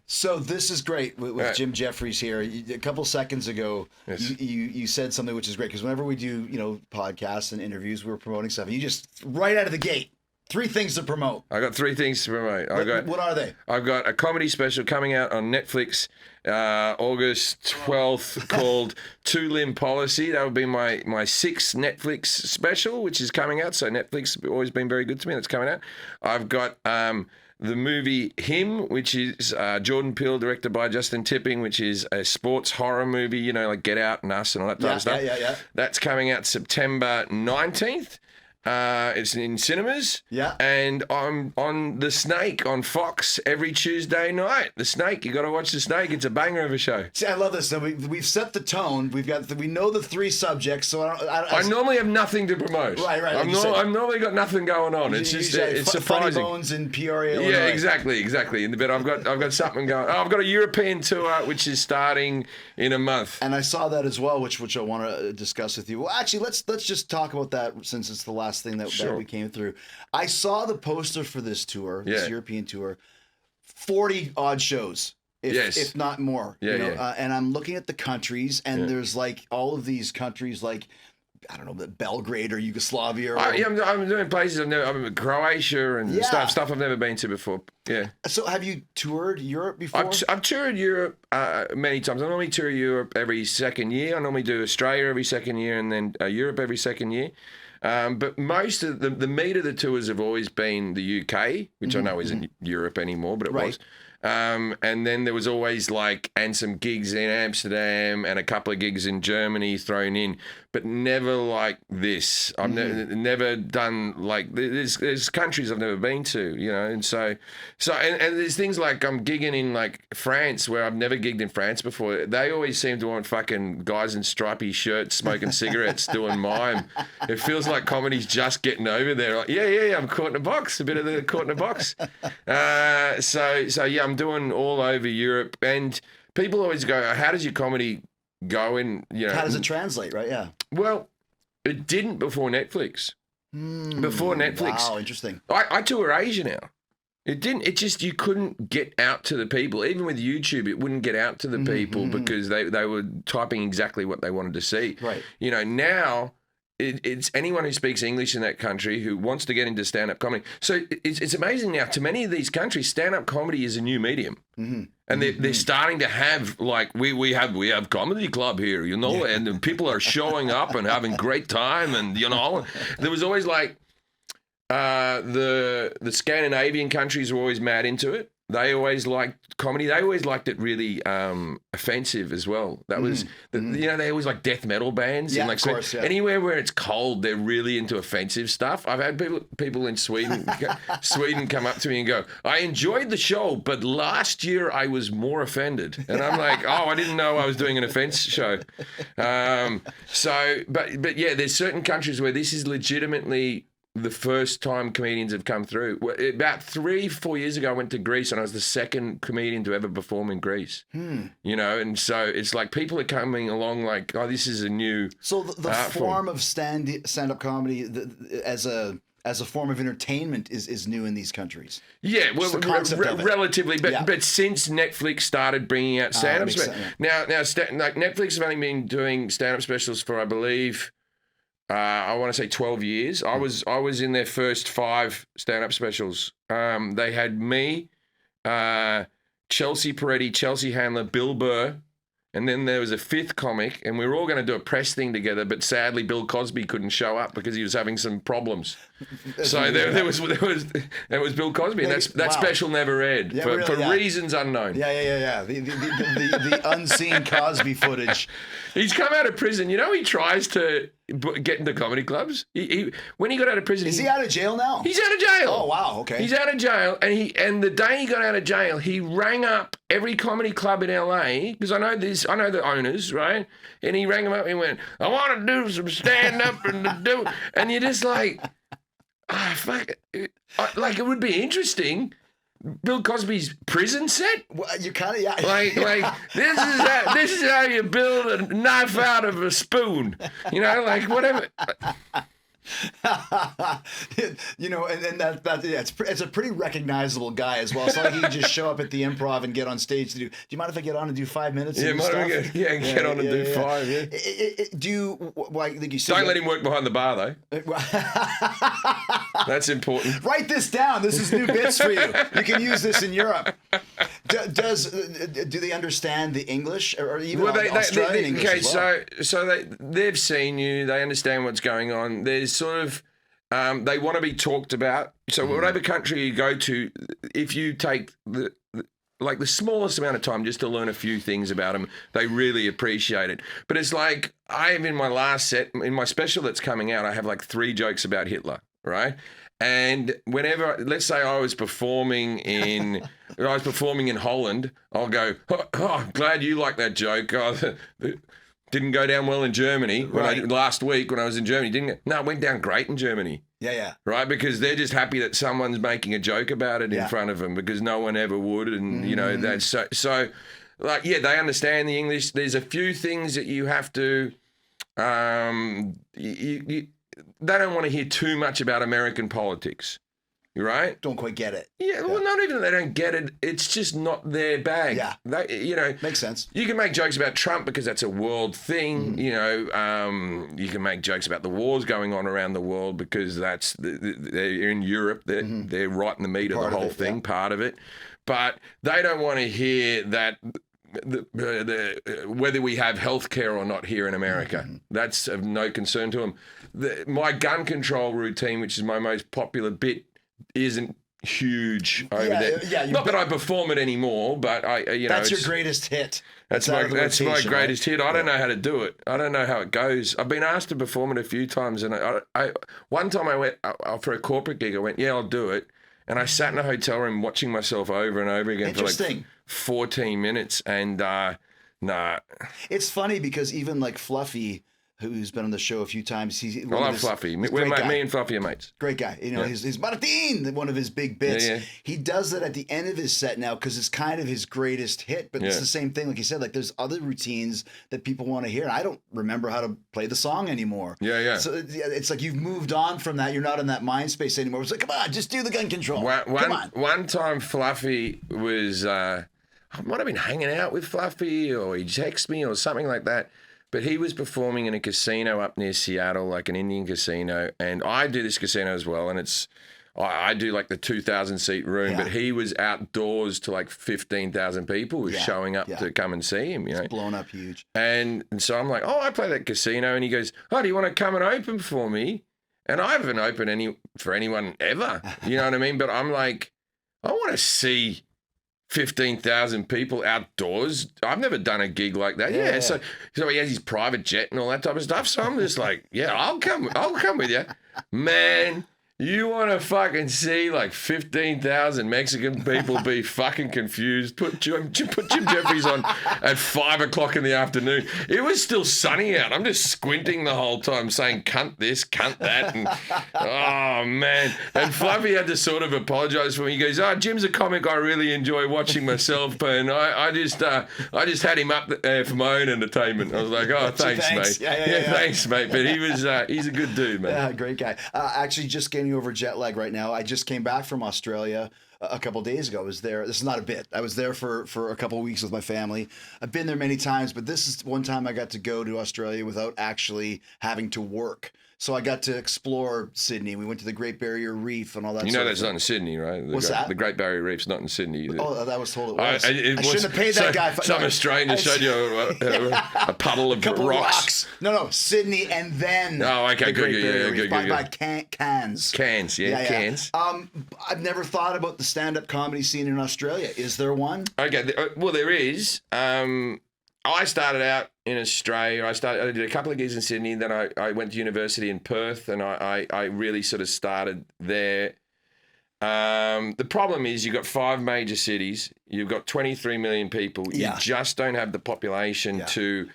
So this is great with Jim Jefferies here. A couple seconds ago, Yes. you said something which is great because whenever we do podcasts and interviews, we're promoting stuff. And you just right out of the gate, 3 things to promote. I got 3 things to promote. What are they? I've got a comedy special coming out on Netflix August 12th called Two Limb Policy. That would be my 6th Netflix special, which is coming out. So Netflix has always been very good to me. That's coming out. I've got the movie HIM, which is Jordan Peele, directed by Justin Tipping, which is a sports horror movie, like Get Out and Us and all that type of stuff. Yeah. That's coming out September 19th. It's in cinemas. Yeah. And I'm on The Snake on Fox every Tuesday night. The Snake, you got to watch The Snake. It's a banger of a show. See, I love this. So we've set the tone. We know the 3 subjects. So I normally have nothing to promote. Right. I've normally got nothing going on. It's just it's surprising. Funny Bones in Peoria, Illinois. Yeah, exactly. But I've got something going. I've got a European tour which is starting in a month. And I saw that as well, which I want to discuss with you. Well, actually, let's just talk about that since it's the last thing that we came through. I saw the poster for this tour, this European tour, 40 odd shows, if not more. And I'm looking at the countries, and there's like all of these countries, like I don't know, Belgrade or Yugoslavia. I'm doing places I'm in Croatia and stuff I've never been to before. Yeah. So have you toured Europe before? I've toured Europe many times. I normally tour Europe every second year. I normally do Australia every second year, and then Europe every second year. But most of the meat of the tours have always been the UK, which I know isn't Europe anymore, but it was. And then there was always some gigs in Amsterdam and a couple of gigs in Germany thrown in, but never like this. I've never done there's countries I've never been to, and so there's things like I'm gigging in France where I've never gigged in France before. They always seem to want fucking guys in stripy shirts smoking cigarettes doing mime. It feels like comedy's just getting over there. I'm caught in a box, a bit of the caught in a box. I'm doing all over Europe, and people always go, how does your comedy go in, How does it translate, right? Yeah. Well, it didn't before Netflix. Before Netflix. Wow, interesting. I tour Asia now. It didn't. It just, you couldn't get out to the people. Even with YouTube, it wouldn't get out to the people because they were typing exactly what they wanted to see. Right. Now it's anyone who speaks English in that country who wants to get into stand-up comedy. So it's amazing now. To many of these countries, stand-up comedy is a new medium, and they're starting to have we have comedy club here, and people are showing up and having great time, and there was always the Scandinavian countries were always mad into it. They always liked comedy. They always liked it really offensive as well. That was, they always like death metal bands. Yeah, of course, Anywhere where it's cold, they're really into offensive stuff. I've had people in Sweden come up to me and go, I enjoyed the show, but last year I was more offended. And I'm like, I didn't know I was doing an offense show. But there's certain countries where this is legitimately the first time comedians have come through. About 3-4 years ago, I went to Greece, and I was the second comedian to ever perform in Greece. And so it's like people are coming along this is a new So the form of stand-up comedy as a form of entertainment is new in these countries. Yeah, well, relatively, but since Netflix started bringing out stand-up specials, now Netflix have only been doing stand-up specials for, I believe, I want to say 12 years. I was in their first 5 stand-up specials. They had me, Chelsea Peretti, Chelsea Handler, Bill Burr, and then there was a 5th comic, and we were all going to do a press thing together, but sadly Bill Cosby couldn't show up because he was having some problems. So there was Bill Cosby, and that special never aired for reasons unknown. Yeah. The unseen Cosby footage. He's come out of prison. He tries to get into comedy clubs. When he got out of prison, is he out of jail now? He's out of jail. Oh wow, okay. He's out of jail, and the day he got out of jail, he rang up every comedy club in LA because I know the owners, right? And he rang them up and went, "I want to do some stand up and you're just like, fuck it. It would be interesting. Bill Cosby's prison set? Well, you kind of, yeah. This is how you build a knife out of a spoon. Whatever. You know, and yeah, it's a pretty recognizable guy as well. It's not like he can just show up at the Improv and get on stage to do. Do you mind if I get on and do 5 minutes? Yeah, get on and do 5. Yeah. Do you? Well, I think you said Don't let him work behind the bar though. That's important. Write this down. This is new bits for you. You can use this in Europe. Do they understand the English or even Australian English? Okay, as well? so they've seen you. They understand what's going on. There's sort of they want to be talked about. So whatever country you go to, if you take the smallest amount of time just to learn a few things about them, they really appreciate it. But it's like I have in my last set, in my special that's coming out, I have like 3 jokes about Hitler, right? And whenever, let's say I was performing in Holland, I'll go, I'm glad you like that joke. Didn't go down well in Germany last week when I was in Germany. It went down great in Germany. Yeah. Right, because they're just happy that someone's making a joke about it in front of them because no one ever would, and you know that's so. Like, yeah, they understand the English. There's a few things that you have to. They don't want to hear too much about American politics. Right? Don't quite get it. Yeah, well, not even that they don't get it. It's just not their bag. Yeah. Makes sense. You can make jokes about Trump because that's a world thing. You know, you can make jokes about the wars going on around the world because they're in Europe. They're right in the meat of the whole thing, part of it. But they don't want to hear that whether we have healthcare or not here in America. That's of no concern to them. My gun control routine, which is my most popular bit, isn't huge over there. Yeah, not that I perform it anymore, but that's your greatest hit. That's my greatest hit. I don't know how to do it. I don't know how it goes. I've been asked to perform it a few times, and one time I went for a corporate gig. I went, yeah, I'll do it, and I sat in a hotel room watching myself over and over again for like 14 minutes, and nah. It's funny because even like Fluffy, who's been on the show a few times. I love Fluffy. Me and Fluffy are mates. Great guy. You know, his Martin, one of his big bits. Yeah. He does it at the end of his set now because it's kind of his greatest hit. But it's the same thing, like you said. Like there's other routines that people want to hear. I don't remember how to play the song anymore. Yeah. So it's like you've moved on from that. You're not in that mind space anymore. It's like, come on, just do the gun control. Come on. One time, Fluffy was. I might have been hanging out with Fluffy, or he texted me, or something like that. But he was performing in a casino up near Seattle, like an Indian casino, and I do this casino as well, and I do like the 2,000-seat room, but he was outdoors to like 15,000 people who were showing up to come and see him. You know, it's blown up huge. And so I'm like, oh, I play that casino, and he goes, oh, do you want to come and open for me? And I haven't opened for anyone ever, you know what I mean? But I'm like, I want to see 15,000 people outdoors. I've never done a gig like that. Yeah. So he has his private jet and all that type of stuff. So I'm just like, yeah, I'll come with you. Man, you want to fucking see like 15,000 Mexican people be fucking confused. Put Jim Jefferies on at 5 o'clock in the afternoon. It was still sunny out. I'm just squinting the whole time saying, cunt this, cunt that. And, oh, man. And Fluffy had to sort of apologise for me. He goes, oh, Jim's a comic I really enjoy watching myself. And I just had him up there for my own entertainment. I was like, oh, thanks. Mate. Yeah, thanks, mate. But he's a good dude, man. Yeah, great guy. Actually, just getting over jet lag right now. I just came back from Australia a couple of days ago. I was there. This is not a bit. I was there for a couple of weeks with my family. I've been there many times, but this is one time I got to go to Australia without actually having to work. So I got to explore Sydney. We went to the Great Barrier Reef and all that. You know that's not in Sydney, right? What's that? The Great Barrier Reef's not in Sydney. Oh, that was told it was. I shouldn't have paid that guy. Some Australian just showed you a puddle of rocks. No, Sydney and then. Oh, okay, good. By Cairns. Cairns. I've never thought about the stand-up comedy scene in Australia. Is there one? Okay, well there is. I started out in Australia. I did a couple of gigs in Sydney. Then I went to university in Perth, and I really sort of started there. The problem is you've got 5 major cities. You've got 23 million people. You just don't have the population to...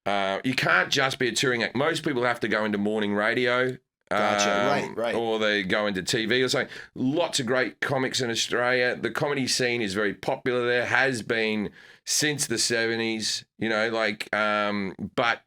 you can't just be a touring act. Most people have to go into morning radio. Gotcha. Right. Or they go into TV or something. Lots of great comics in Australia. The comedy scene is very popular there, has been since the 70s, you know, like, but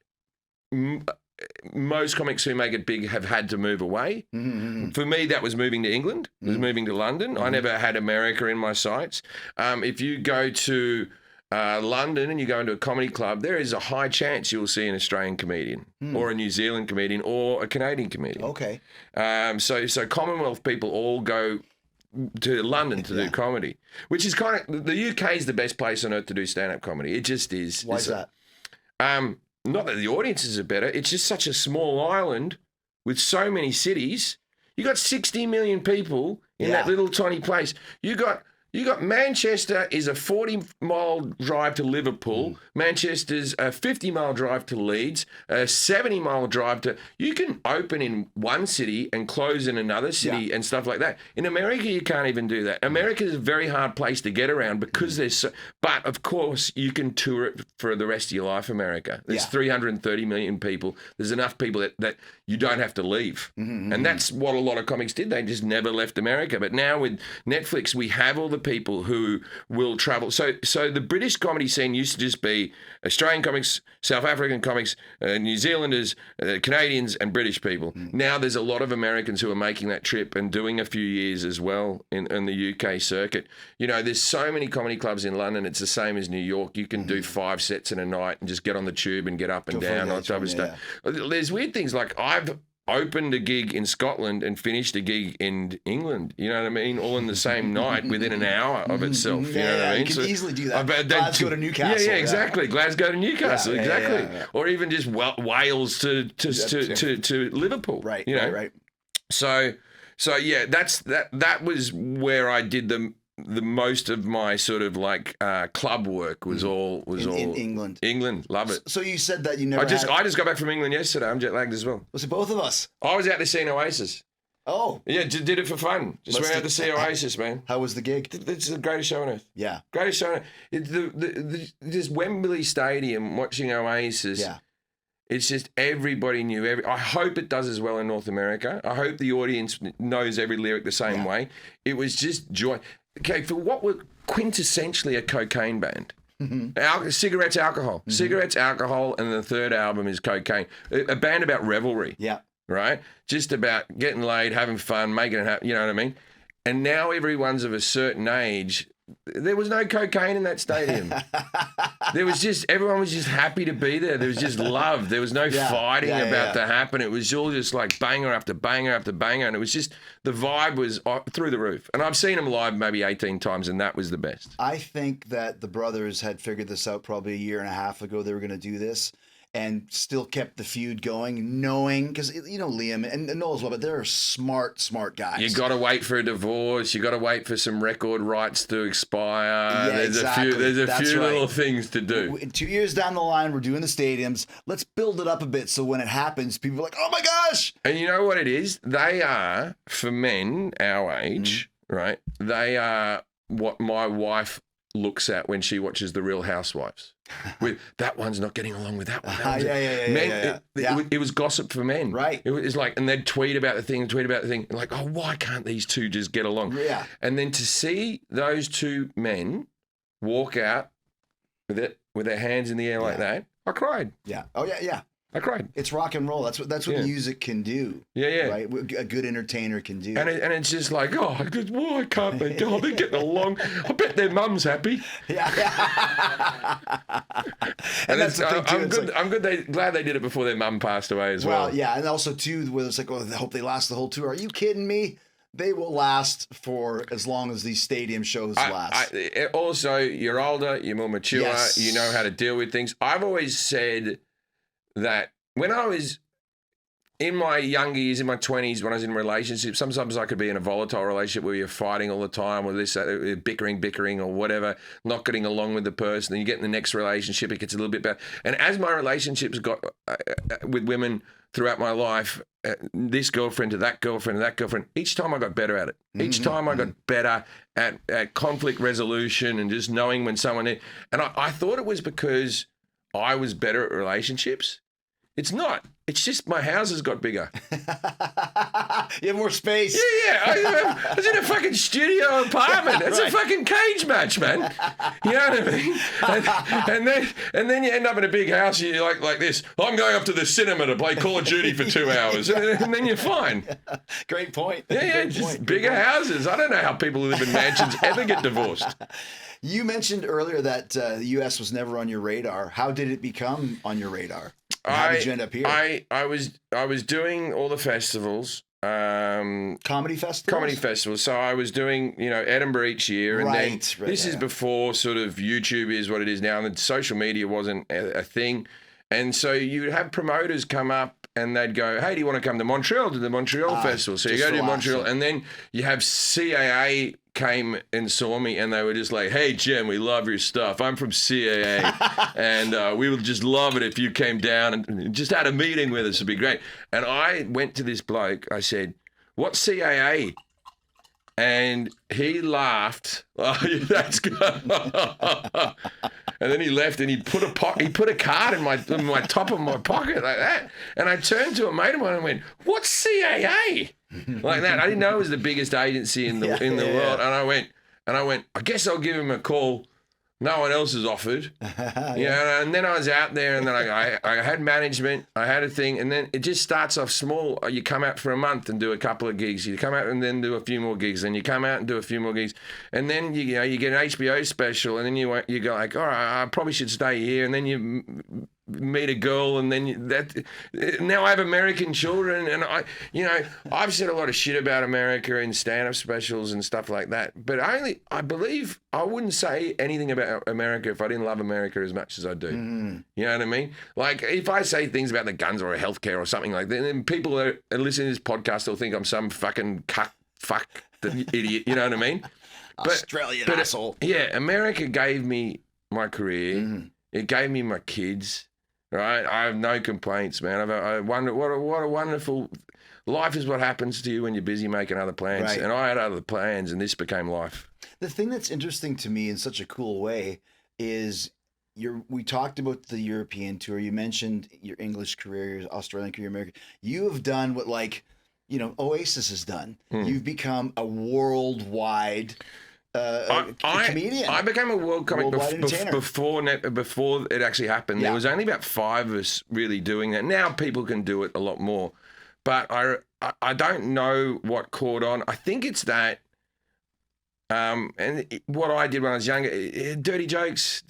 most comics who make it big have had to move away. Mm-hmm. For me, that was moving to England. It was moving to London. I never had America in my sights. If you go to London and you go into a comedy club, there is a high chance you'll see an Australian comedian or a New Zealand comedian or a Canadian comedian. Okay. So Commonwealth people all go to London to do comedy, which is kind of, the UK is the best place on earth to do stand-up comedy. It just is. Why is that? Not that the audiences are better. It's just such a small island with so many cities. You got 60 million people in that little tiny place. You got Manchester is a 40-mile drive to Liverpool. Manchester's a 50-mile drive to Leeds, a 70-mile drive to... You can open in one city and close in another city and stuff like that. In America, you can't even do that. America is a very hard place to get around because there's... So, but, of course, you can tour it for the rest of your life, America. There's 330 million people. There's enough people that you don't have to leave. And that's what a lot of comics did. They just never left America. But now with Netflix, we have all the people who will travel. So the British comedy scene used to just be Australian comics, South African comics, New Zealanders, Canadians, and British people. Now there's a lot of Americans who are making that trip and doing a few years as well in the UK circuit. You know, there's so many comedy clubs in London. It's the same as New York. You can do 5 sets in a night and just get on the tube and get up and down on top of stuff. There's weird things like I've opened a gig in Scotland and finished a gig in England, you know what I mean? All in the same night within an hour of itself, you know what I mean? You can easily do that. Glasgow to Newcastle. Yeah, exactly. Glasgow to Newcastle, exactly. Or even just Wales to Liverpool. Right, you know? right. So yeah, that was where I did the most of my sort of like club work was all in England. England, love it. So you said that you never. I just got back from England yesterday. I'm jet lagged as well. Was it both of us? I was out to see Oasis. Oh. Yeah, did it for fun. Just went out to see Oasis, man. How was the gig? It's the greatest show on earth. Yeah. Greatest show on earth. This Wembley Stadium watching Oasis. Yeah. It's just everybody knew. I hope it does as well in North America. I hope the audience knows every lyric the same way. It was just joy. Okay, for what were quintessentially a cocaine band. Cigarettes, alcohol. Cigarettes, alcohol, and the third album is cocaine. A band about revelry. Yeah. Right? Just about getting laid, having fun, making it happen, you know what I mean? And now everyone's of a certain age. There was no cocaine in that stadium. There was just, everyone was just happy to be there. There was just love. There was no fighting about to happen. It was all just like banger after banger after banger. And it was just, the vibe was through the roof. And I've seen them live maybe 18 times and that was the best. I think that the brothers had figured this out probably a year and a half ago. They were going to do this. And still kept the feud going, knowing, because, you know, Liam and Noel as well, but they're smart guys. You got to wait for a divorce. You got to wait for some record rights to expire. Yeah, there's exactly. There's a few little things to do. 2 years down the line, we're doing the stadiums. Let's build it up a bit so when it happens, people are like, oh my gosh. And you know what it is? They are, for men our age, right? They are what my wife looks at when she watches The Real Housewives. With that one's not getting along with that one. It was gossip for men. Right. It was like, and they'd tweet about the thing, and like, oh, why can't these two just get along? Yeah. And then to see those two men walk out with their hands in the air like that, I cried. Yeah. Oh yeah. I cried. It's rock and roll. That's what music can do. Yeah. Right. A good entertainer can do. And it's just like, why can't they? Oh, they're getting along. I bet their mum's happy. Yeah. and that's the thing too. I'm glad they did it before their mum passed away as well. Well, yeah, and also too, where it's like, I hope they last the whole tour. Are you kidding me? They will last for as long as these stadium shows last. Also, you're older, you're more mature, you know how to deal with things. I've always said that when I was in my younger years, in my 20s, when I was in relationships, sometimes I could be in a volatile relationship where you're fighting all the time or this, bickering or whatever, not getting along with the person. Then you get in the next relationship, it gets a little bit better. And as my relationships got with women throughout my life, this girlfriend to that girlfriend, each time I got better at it. Each time I got better at conflict resolution and just knowing when someone... And I thought it was because I was better at relationships. It's not. It's just my house has got bigger. You have more space. Yeah. I was in a fucking studio apartment. It's a fucking cage match, man. You know what I mean? And then you end up in a big house. And you're like this. I'm going up to the cinema to play Call of Duty for 2 hours, and then you're fine. Great point. Yeah. Just bigger houses. I don't know how people who live in mansions ever get divorced. You mentioned earlier that the U.S. was never on your radar. How did it become on your radar? How did you end up here? I was doing all the festivals. Comedy festivals? Comedy festivals. So I was doing, Edinburgh each year. And then this is before sort of YouTube is what it is now. And social media wasn't a thing. And so you'd have promoters come up and they'd go, hey, do you want to come to Montreal to the Montreal Festival? So you go to Montreal and then you have CAA came and saw me and they were just like, hey, Jim, we love your stuff. I'm from CAA and we would just love it if you came down and just had a meeting with us. It'd be great. And I went to this bloke. I said, what's CAA? And he laughed. Oh, that's good. And then he left and he put a card in my top of my pocket like that. And I turned to a mate of mine and went, what's CAA? Like that. I didn't know it was the biggest agency in the world. And I went, I guess I'll give him a call. No one else has offered. And then I was out there and then I had management, I had a thing, and then it just starts off small. You come out for a month and do a couple of gigs. You come out and then do a few more gigs. Then you come out and do a few more gigs. And then you get an HBO special and then you go like, all right, I probably should stay here. And then you meet a girl and then now I have American children and I've said a lot of shit about America in stand-up specials and stuff like that, but I believe I wouldn't say anything about America if I didn't love America as much as I do. You know what I mean? Like if I say things about the guns or healthcare or something like that, then people that are listening to this podcast will think I'm some fucking fuck the idiot, you know what I mean? Australian asshole. Yeah, America gave me my career. It gave me my kids. Right, I have no complaints, man. I wonder what a wonderful life is. What happens to you when you're busy making other plans? Right. And I had other plans, and this became life. The thing that's interesting to me in such a cool way is we talked about the European tour. You mentioned your English career, your Australian career, American. You have done what Oasis has done. You've become a worldwide. Comedian. I became a world comic before it actually happened. There was only about 5 of us really doing that. Now people can do it a lot more, but I don't know what caught on. I think it's that. What I did when I was younger, dirty jokes,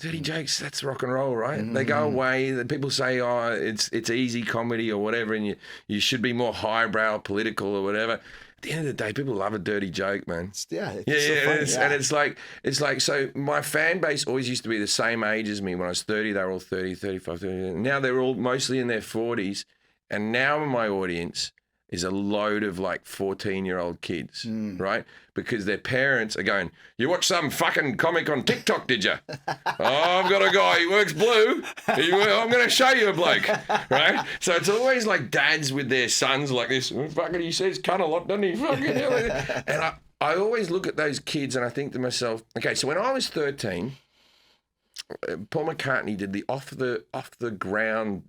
that's rock and roll, right? They go away. The people say, oh, it's easy comedy or whatever, and you should be more highbrow, political or whatever. At the end of the day, people love a dirty joke, man. So funny, and it's like, so my fan base always used to be the same age as me. When I was 30, they were all 30, 35, 30. Now they're all mostly in their 40s. And now my audience is a load of like 14-year-old kids, right? Because their parents are going, you watch some fucking comic on TikTok, did you? Oh, I've got a guy, he works blue. I'm going to show you a bloke, right? So it's always like dads with their sons like this. Fucking, he says cunt a lot, doesn't he? Fucking hell. And I always look at those kids and I think to myself, okay, so when I was 13, Paul McCartney did the off the ground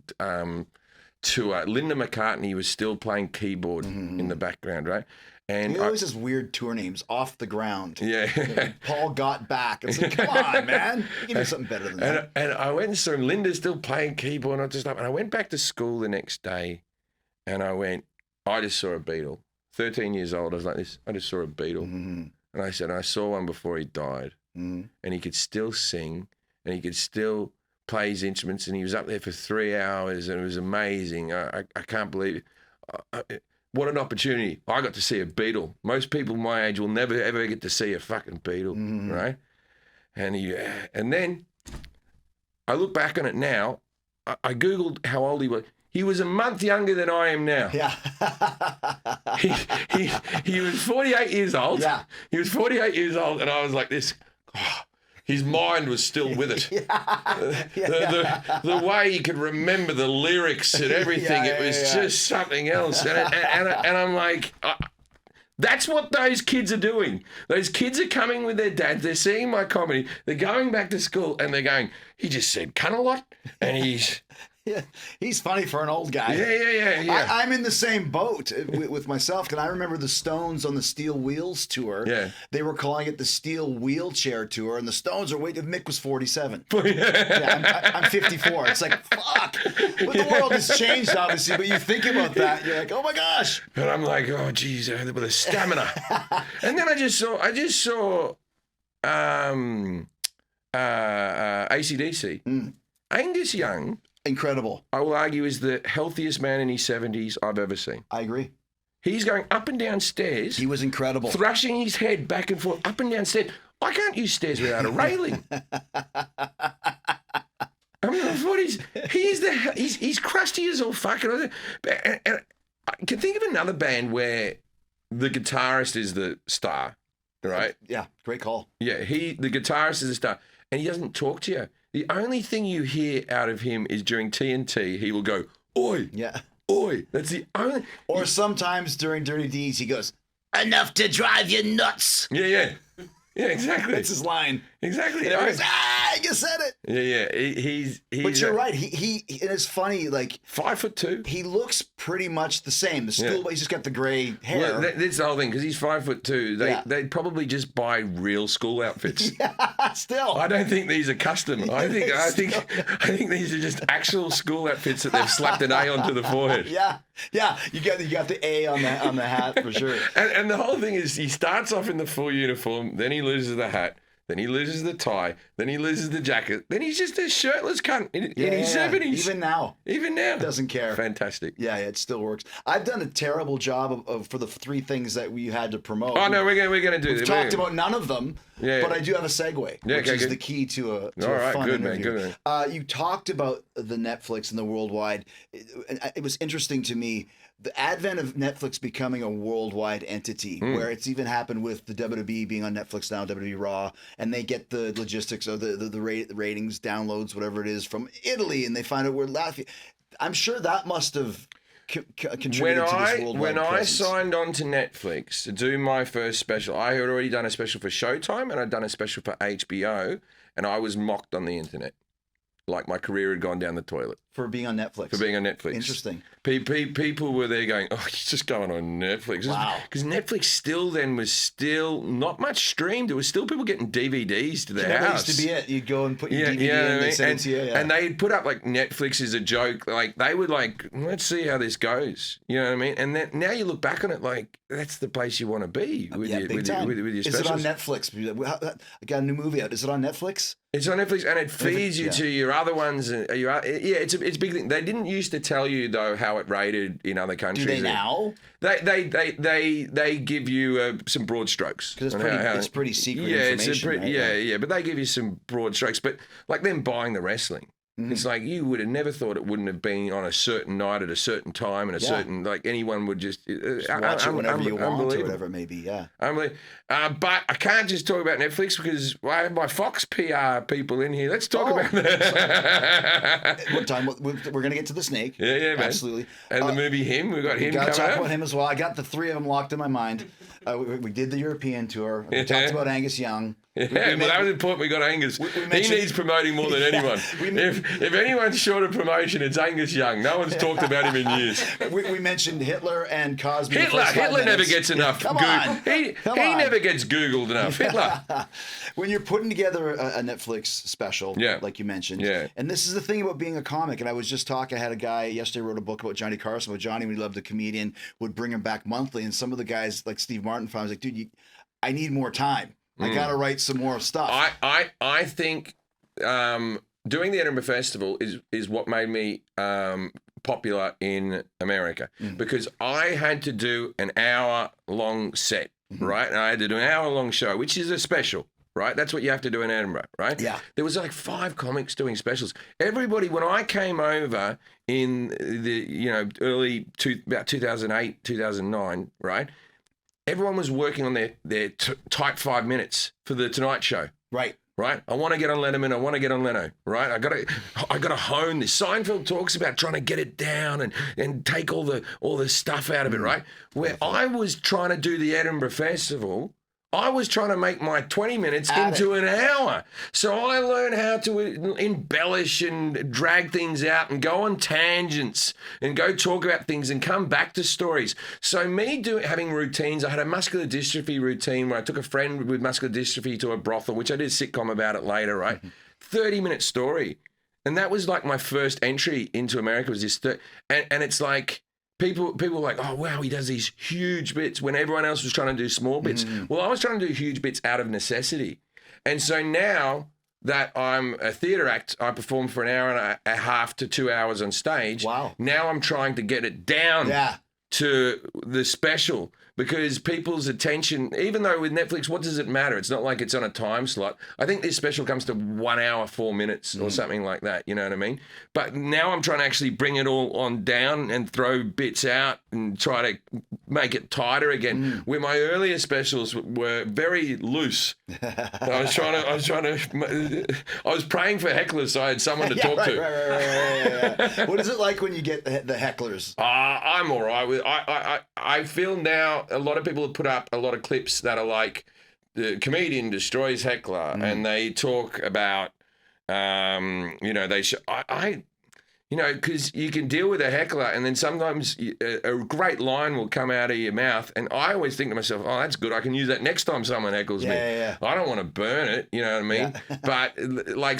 tour. Linda McCartney was still playing keyboard in the background, right? And he always has weird tour names, Off the Ground. Yeah. Paul Got Back. It's like, come on, man. You can do something better than that. And I went and saw Linda's still playing keyboard and all this stuff. And I went back to school the next day and I just saw a Beatle. 13 years old, I was like this. I just saw a Beatle. And I said, I saw one before he died. And he could still sing and he could still play his instruments, and he was up there for 3 hours, and it was amazing. I can't believe it. What an opportunity. I got to see a Beatle. Most people my age will never, ever get to see a fucking Beatle, right? And then I look back on it now. I Googled how old he was. He was a month younger than I am now. Yeah. he was 48 years old. Yeah. He was 48 years old, and I was like this, his mind was still with it. The way he could remember the lyrics and everything, it was just something else. And I'm like, that's what those kids are doing. Those kids are coming with their dads. They're seeing my comedy. They're going back to school and they're going, he just said cunt a lot and he's Yeah, he's funny for an old guy. Yeah. I'm in the same boat with myself. And I remember the Stones on the Steel Wheels tour. Yeah. They were calling it the Steel Wheelchair Tour, and the Stones are waiting. Mick was 47. I'm 54. It's like, fuck. But the world has changed, obviously. But you think about that, you're like, oh my gosh. And I'm like, oh geez, with the stamina. And then I just saw AC/DC. Angus Young, incredible. I will argue, is the healthiest man in his 70s I've ever seen. I agree. He's going up and down stairs. He was incredible. Thrashing his head back and forth, up and down stairs. I can't use stairs without a railing. I mean, he's crusty as all fuck. And I can think of another band where the guitarist is the star, right? Yeah, great call. Yeah, the guitarist is the star, and he doesn't talk to you. The only thing you hear out of him is during TNT, he will go, oi. Yeah. Oi. That's the only. Or sometimes during Dirty Deeds, he goes, enough to drive you nuts. Yeah. Yeah, exactly. That's his line. Exactly. And everyone goes, you said it. Yeah. He's but you're right. He and it's funny, like 5'2". He looks pretty much the same. The school, he's just got the gray hair. Well, that's the whole thing, because he's 5'2". They'd probably just buy real school outfits. Yeah, still. I don't think these are custom. I think these are just actual school outfits that they've slapped an A onto the forehead. Yeah. You got the A on the hat for sure. And the whole thing is, he starts off in the full uniform, then he loses the hat, then he loses the tie, then he loses the jacket, then he's just a shirtless cunt in his 70s. Even now. Doesn't care. Fantastic. Yeah, it still works. I've done a terrible job of for the three things that we had to promote. Oh, no, we're going to do this. We've talked about none of them, but I do have a segue, which is the key to a fun interview. Good, man. You talked about the Netflix and the worldwide. It was interesting to me, the advent of Netflix becoming a worldwide entity, where it's even happened with the WWE being on Netflix now, WWE Raw, and they get the logistics of the ratings, downloads, whatever it is, from Italy, and they find out we're laughing. I'm sure that must have contributed to this worldwide When presence. I signed on to Netflix to do my first special, I had already done a special for Showtime, and I'd done a special for HBO, and I was mocked on the internet. Like my career had gone down the toilet. For being on Netflix. Interesting. People were there going, oh, he's just going on Netflix. Wow. Because Netflix was still not much streamed. There was still people getting DVDs to their house. That used to be it. You'd go and put your DVD in and they send it to you. Yeah. And they'd put up like Netflix is a joke. Like they would like, let's see how this goes. You know what I mean? And then now you look back on it like that's the place you want to be with your specials. Is it on Netflix? I got a new movie out. Is it on Netflix? It's on Netflix, and it feeds you to your other ones. It's a big thing. They didn't used to tell you though how it rated in other countries. Do they now? They give you some broad strokes. Because it's pretty secret information. But they give you some broad strokes. But like them buying the wrestling. It's like you would have never thought it wouldn't have been on a certain night at a certain time and a certain, like anyone would just watch it whenever you want or whatever it may be, Unbelievable. But I can't just talk about Netflix because I have my Fox PR people in here. Let's talk about that. What time? We're going to get to the snake. Yeah, man. Absolutely. And the movie HIM, we've got HIM coming up. Got to talk about him as well. I got the three of them locked in my mind. We did the European tour. We talked about Angus Young. Well, that was important. We got Angus. He needs promoting more than anyone. If anyone's short of promotion, it's Angus Young. No one's talked about him in years. We mentioned Hitler and Cosby. Hitler never gets enough. Come on. He never gets Googled enough. Hitler. When you're putting together a Netflix special, like you mentioned, and this is the thing about being a comic, and I was just talking, I had a guy yesterday wrote a book about Johnny Carson, about Johnny, when he loved a comedian, would bring him back monthly, and some of the guys, like Steve Martin, found, was like, dude, I need more time. I got to write some more stuff. I think doing the Edinburgh Festival is what made me popular in America, because I had to do an hour-long set, right? And I had to do an hour-long show, which is a special, right? That's what you have to do in Edinburgh, right? Yeah. There was like 5 comics doing specials. Everybody, when I came over in the early about 2008, 2009, right? Everyone was working on their tight 5 minutes for the Tonight Show. Right. I want to get on Letterman. I want to get on Leno. Right. I got to hone this. Seinfeld talks about trying to get it down and take all the stuff out of it. Right. Where I was trying to do the Edinburgh Festival, I was trying to make my 20 minutes into an hour. So I learned how to embellish and drag things out and go on tangents and go talk about things and come back to stories. So me having routines, I had a muscular dystrophy routine where I took a friend with muscular dystrophy to a brothel, which I did a sitcom about it later, right? 30-minute story. And that was like my first entry into America was this. And it's like, People were like, oh, wow, he does these huge bits when everyone else was trying to do small bits. Well, I was trying to do huge bits out of necessity. And so now that I'm a theatre act, I perform for an hour and a half to 2 hours on stage. Wow. Now I'm trying to get it down to the special because people's attention, even though with Netflix, what does it matter? It's not like it's on a time slot. I think this special comes to 1 hour, 4 minutes or something like that. You know what I mean? But now I'm trying to actually bring it all on down and throw bits out and try to make it tighter again. Where my earlier specials were very loose. I was praying for hecklers so I had someone to talk to. Right. What is it like when you get the hecklers? I'm all right with. I feel now a lot of people have put up a lot of clips that are like the comedian destroys heckler, and they talk about, because you can deal with a heckler, and then sometimes a great line will come out of your mouth, and I always think to myself, oh, that's good. I can use that next time someone heckles me. Yeah. I don't want to burn it, you know what I mean? Yeah. But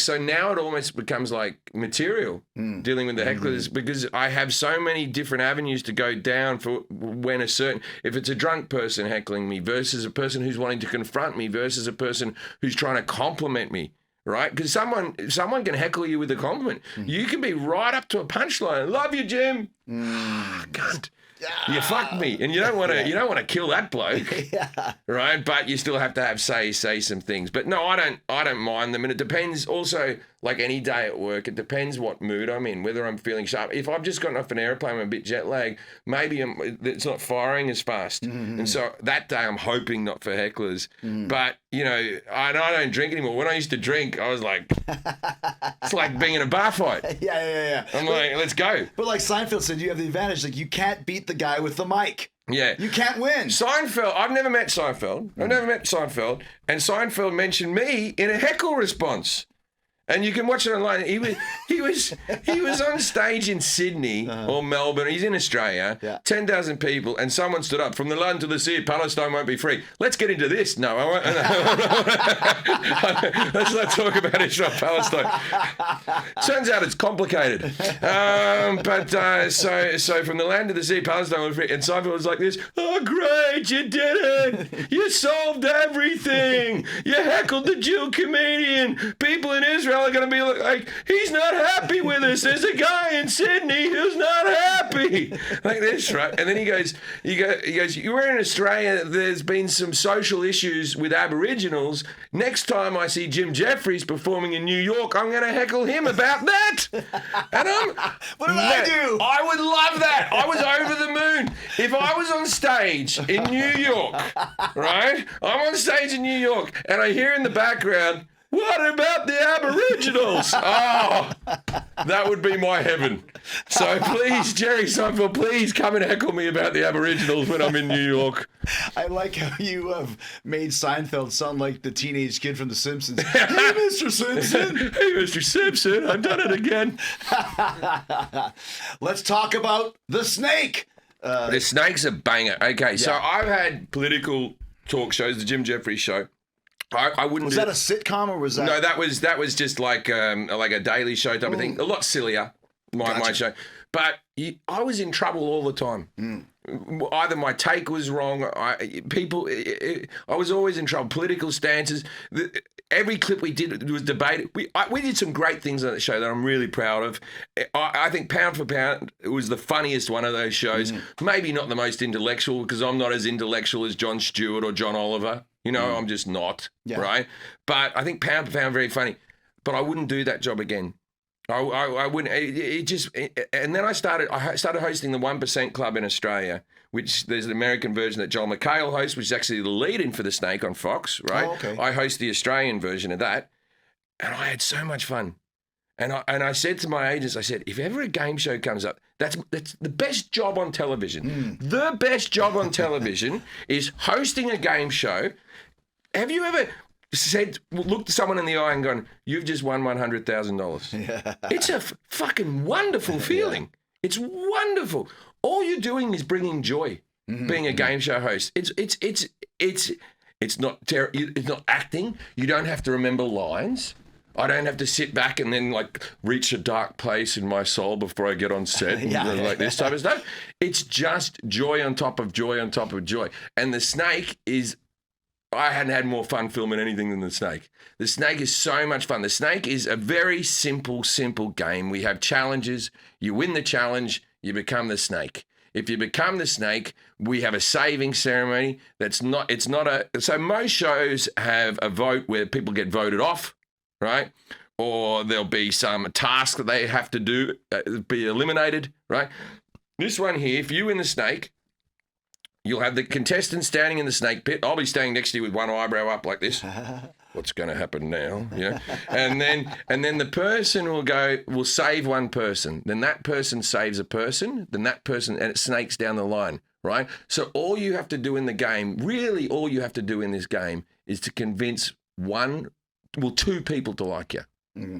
so now it almost becomes like material dealing with the hecklers because I have so many different avenues to go down for when if it's a drunk person heckling me versus a person who's wanting to confront me versus a person who's trying to compliment me. Right? Because someone can heckle you with a compliment. You can be right up to a punchline. Love you, Jim. Cunt. You fucked me, and you don't want to kill that bloke, right? But you still have to say some things. But no, I don't mind them, and it depends. Also, like any day at work, it depends what mood I'm in, whether I'm feeling sharp. If I've just gotten off an airplane, I'm a bit jet lagged. Maybe it's not firing as fast, and so that day I'm hoping not for hecklers. But I don't drink anymore. When I used to drink, I was like, it's like being in a bar fight. Yeah. I'm like, let's go. But like Seinfeld said, you have the advantage. Like you can't beat the guy with the mic. Yeah. You can't win. Seinfeld, I've never met Seinfeld. And Seinfeld mentioned me in a heckle response. And you can watch it online. He was on stage in Sydney or Melbourne. He's in Australia. 10,000 people, and someone stood up from the London to the sea. Palestine won't be free. Let's get into this. No, I won't. Let's not talk about Israel, Palestine. Turns out it's complicated. So from the land to the sea, Palestine won't be free. And Seinfeld was like this. Oh, great! You did it! You solved everything. You heckled the Jew comedian. People in Israel are going to be like, he's not happy with us. There's a guy in Sydney who's not happy. Like this, right? And then he goes, you were in Australia. There's been some social issues with Aboriginals. Next time I see Jim Jefferies performing in New York, I'm going to heckle him about that. And what did I do? I would love that. I was over the moon. If I was on stage in New York, right? I'm on stage in New York, and I hear in the background, what about the Aboriginals? Oh, that would be my heaven. So please, Jerry Seinfeld, please come and heckle me about the Aboriginals when I'm in New York. I like how you have made Seinfeld sound like the teenage kid from The Simpsons. Hey, Mr. Simpson. Hey, Mr. Simpson, I've done it again. Let's talk about the snake. The snake's a banger. Okay, so I've had political talk shows, the Jim Jefferies show. I wouldn't. Was that a sitcom or was that? No, that was just like a Daily Show type of thing. A lot sillier, my show. But I was in trouble all the time. Either my take was wrong. I was always in trouble. Political stances. Every clip we did was debated. We did some great things on that show that I'm really proud of. I think Pound for Pound, it was the funniest one of those shows. Maybe not the most intellectual because I'm not as intellectual as Jon Stewart or John Oliver. I'm just not, right? But I think Pound for Pound very funny. But I wouldn't do that job again. I wouldn't. And then I started hosting the 1% Club in Australia, which there's an American version that Joel McHale hosts, which is actually the lead-in for The Snake on Fox, right? Oh, okay. I host the Australian version of that, and I had so much fun. And I said to my agents, I said, if ever a game show comes up, that's the best job on television. The best job on television is hosting a game show Have you ever looked someone in the eye and gone, "You've just won $100,000"? Yeah. It's a fucking wonderful feeling. Yeah. It's wonderful. All you're doing is bringing joy. Being a game show host, it's not acting. You don't have to remember lines. I don't have to sit back and then like reach a dark place in my soul before I get on set and like this type of stuff. It's just joy on top of joy on top of joy. And the snake is, I hadn't had more fun filming anything than the snake. The snake is so much fun. The snake is a very simple game. We have challenges. You win the challenge, you become the snake. If you become the snake, we have a saving ceremony. So most shows have a vote where people get voted off, right? Or there'll be some task that they have to do, be eliminated, right? This one here, if you win the snake, you'll have the contestant standing in the snake pit. I'll be standing next to you with one eyebrow up like this. What's going to happen now? Yeah. And then the person will save one person. Then that person saves a person. Then that person, and it snakes down the line, right? So all you have to do in the game, really all you have to do in this game is to convince two people to like you. Mm-hmm.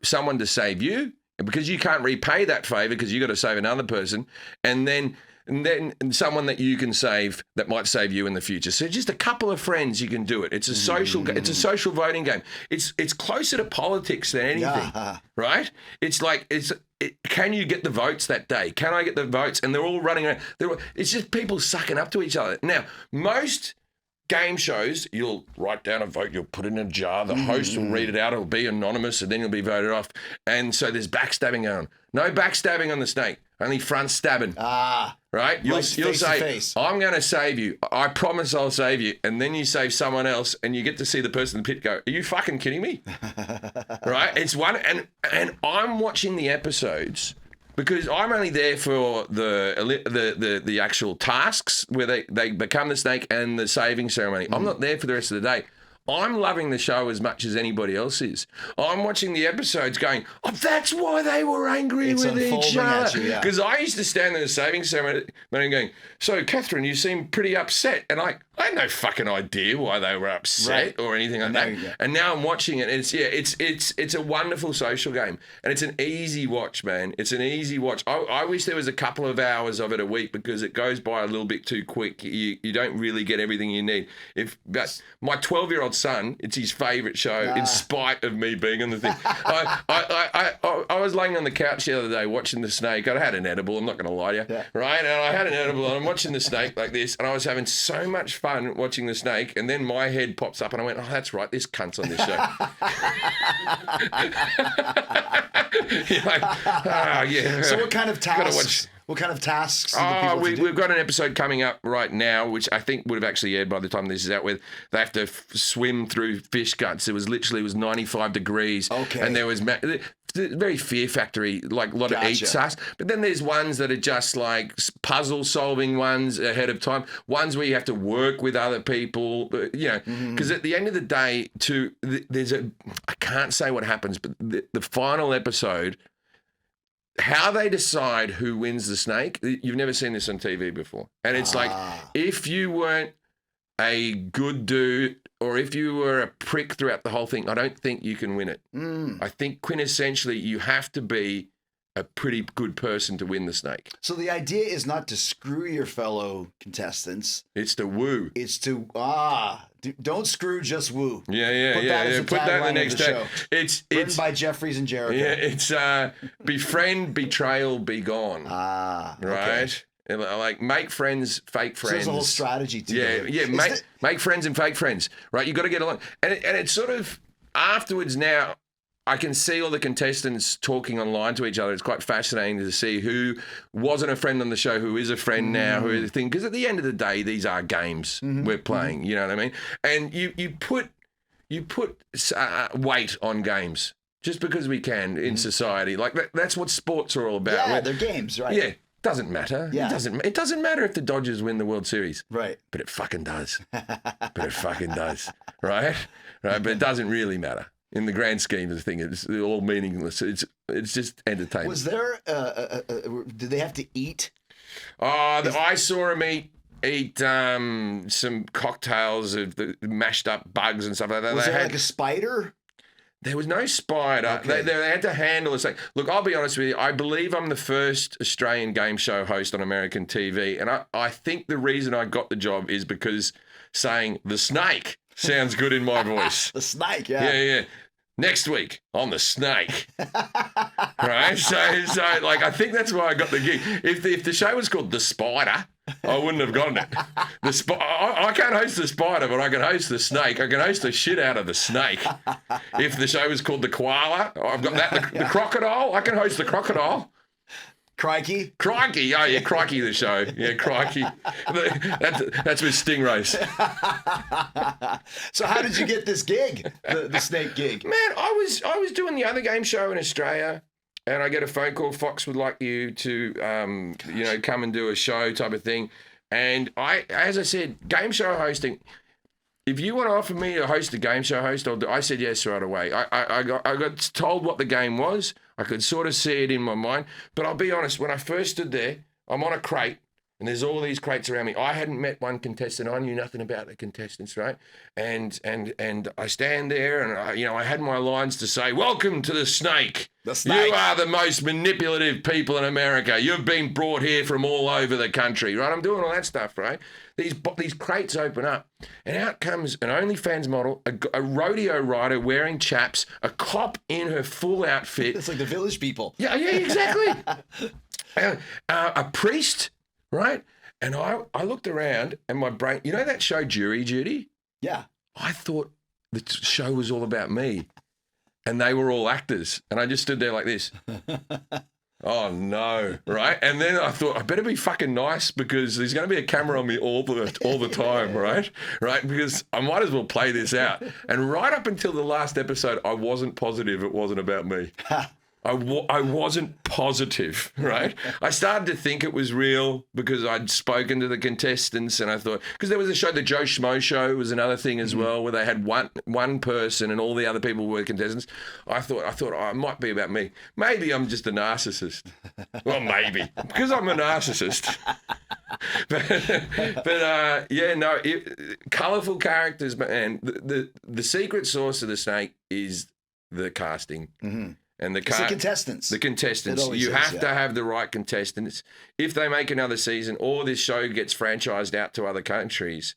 Someone to save you, because you can't repay that favor because you got to save another person. And then someone that you can save that might save you in the future. So just a couple of friends, you can do it. It's a social voting game. It's closer to politics than anything, right? It's like can you get the votes that day? Can I get the votes? And they're all running around. It's just people sucking up to each other. Now, most game shows, you'll write down a vote, you'll put it in a jar, the host will read it out, it'll be anonymous, and then you'll be voted off. And so there's backstabbing going on. No backstabbing on the snake, only front stabbing. Right? You'll say, I'm going to save you. I promise I'll save you. And then you save someone else and you get to see the person in the pit go, are you fucking kidding me? Right? It's one, and I'm watching the episodes because I'm only there for the actual tasks where they become the snake and the saving ceremony. I'm not there for the rest of the day. I'm loving the show as much as anybody else is. I'm watching the episodes going, oh, that's why they were angry with each other. Because I used to stand in the saving ceremony and going, so, Catherine, you seem pretty upset. And I had no fucking idea why they were upset or anything like that. And now I'm watching it, and it's a wonderful social game. And it's an easy watch, man. It's an easy watch. I wish there was a couple of hours of it a week because it goes by a little bit too quick. You don't really get everything you need. But my 12-year-old son, it's his favourite show, in spite of me being on the thing. I was laying on the couch the other day watching the snake. I had an edible, I'm not going to lie to you, right? And I had an edible and I'm watching the snake like this, and I was having so much fun watching the snake, and then my head pops up and I went, oh, that's right, this cunt's on this show. You're like, yeah. So what kind of tasks? What kind of tasks? We've got an episode coming up right now, which I think would have actually aired by the time this is out. With they have to swim through fish guts. It was 95 degrees, and there was very Fear Factory, like a lot of eat tasks. But then there's ones that are just like puzzle solving ones ahead of time. Ones where you have to work with other people, because at the end of the day, I can't say what happens, but the final episode. How they decide who wins the snake, you've never seen this on TV before. And it's like, if you weren't a good dude or if you were a prick throughout the whole thing, I don't think you can win it. I think quintessentially you have to be a pretty good person to win the snake. So the idea is not to screw your fellow contestants. It's to woo. It's to, don't screw, just woo. Yeah. Put that in the next day. It's written by Jefferies and Jericho. Yeah, it's befriend, betrayal, be gone. Right? Okay. Like make friends, fake friends. So there's a whole strategy to it. Yeah. Make friends and fake friends. Right? You got to get along. And it's sort of afterwards now. I can see all the contestants talking online to each other. It's quite fascinating to see who wasn't a friend on the show, who is a friend now, who is a thing. Because at the end of the day, these are games we're playing. You know what I mean? And you put weight on games just because we can in society. Like that's what sports are all about. Yeah, they're games, right? Yeah. Doesn't matter. Yeah. It doesn't matter if the Dodgers win the World Series. Right. But it fucking does. Right? But it doesn't really matter. In the grand scheme of the thing, it's all meaningless. It's just entertainment. Was there? Did they have to eat? I saw them eat eat some cocktails of the mashed up bugs and stuff like that. Was there like a spider? There was no spider. Okay. They had to handle it. Look, I'll be honest with you. I believe I'm the first Australian game show host on American TV. And I think the reason I got the job is because saying the snake sounds good in my voice. The snake, yeah. Yeah. Next week on the snake. Right? So like, I think that's why I got the gig. If the show was called The Spider, I wouldn't have gotten it. I can't host the spider, but I can host the snake. I can host the shit out of the snake. If the show was called the koala, I've got that. The crocodile, I can host the crocodile. Crikey. Crikey. Oh, yeah, Crikey the show. Yeah, Crikey. That's with stingrays. So how did you get this gig, the snake gig? Man, I was doing the other game show in Australia, and I get a phone call. Fox would like you to, come and do a show type of thing. And as I said, game show hosting. If you want to offer me to host a game show host, I said yes right away. I got told what the game was. I could sort of see it in my mind. But I'll be honest, when I first stood there, I'm on a crate, and there's all these crates around me. I hadn't met one contestant. I knew nothing about the contestants, right? And I stand there, and I had my lines to say, "Welcome to the snake. The snake. You are the most manipulative people in America. You've been brought here from all over the country," right? I'm doing all that stuff, right? These crates open up, and out comes an OnlyFans model, a rodeo rider wearing chaps, a cop in her full outfit. It's like the Village People. Yeah, exactly. A priest, right? And I looked around, and my brain, you know that show Jury Duty? Yeah. I thought the show was all about me, and they were all actors, and I just stood there like this. Oh no, right? And then I thought I better be fucking nice because there's going to be a camera on me all the time, right? Right? Because I might as well play this out. And right up until the last episode, I wasn't positive it wasn't about me. I wasn't positive, right? I started to think it was real because I'd spoken to the contestants, and I thought, because there was a show, the Joe Schmo show was another thing as well, where they had one person and all the other people were contestants. I thought, it might be about me. Maybe I'm just a narcissist. Well, maybe, because I'm a narcissist. Colourful characters, man. The secret sauce of the snake is the casting. Mm-hmm. And the contestants. The contestants. You have to have the right contestants. If they make another season or this show gets franchised out to other countries,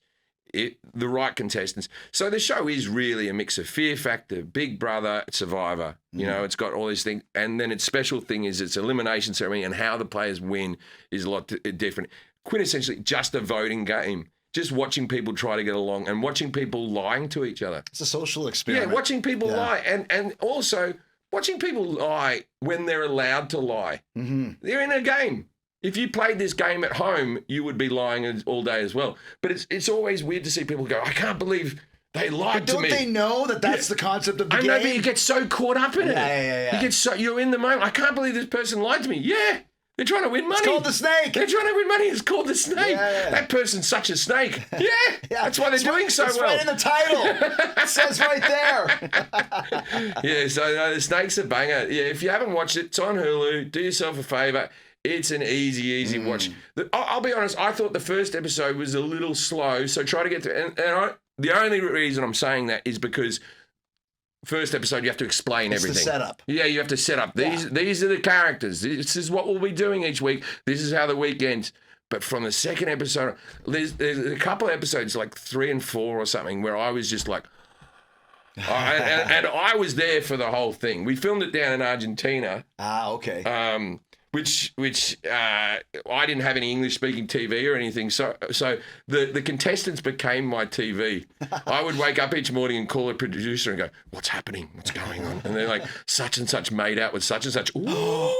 the right contestants. So the show is really a mix of Fear Factor, Big Brother, Survivor. You know, it's got all these things. And then its special thing is its elimination ceremony, and how the players win is a lot different. Quintessentially just a voting game. Just watching people try to get along and watching people lying to each other. It's a social experiment. Yeah, watching people lie. And also watching people lie when they're allowed to lie. Mm-hmm. They're in a game. If you played this game at home, you would be lying all day as well. But it's always weird to see people go, I can't believe they lied to me. Don't they know that that's the concept of the game? I know, but you get so caught up in it. Yeah. You're in the moment. I can't believe this person lied to me. Yeah. They're trying to win money. It's called the snake. They're trying to win money. It's called the snake. Yeah. That person's such a snake. Yeah. That's why they're doing so well. It's right in the title. It says right there. Yeah, so the snake's a banger. Yeah, if you haven't watched it, it's on Hulu. Do yourself a favour. It's an easy watch. I'll be honest, I thought the first episode was a little slow, so try to get through. The only reason I'm saying that is because first episode, you have to explain everything. It's the setup. Yeah, you have to set up. These are the characters. This is what we'll be doing each week. This is how the week ends. But from the second episode, there's a couple of episodes, like 3 and 4 or something, where I was just like, and I was there for the whole thing. We filmed it down in Argentina. Ah, okay. Which I didn't have any English speaking TV or anything, so the contestants became my TV. I would wake up each morning and call a producer and go, "What's happening? What's going on?" And they're like, "Such and such made out with such and such." Ooh,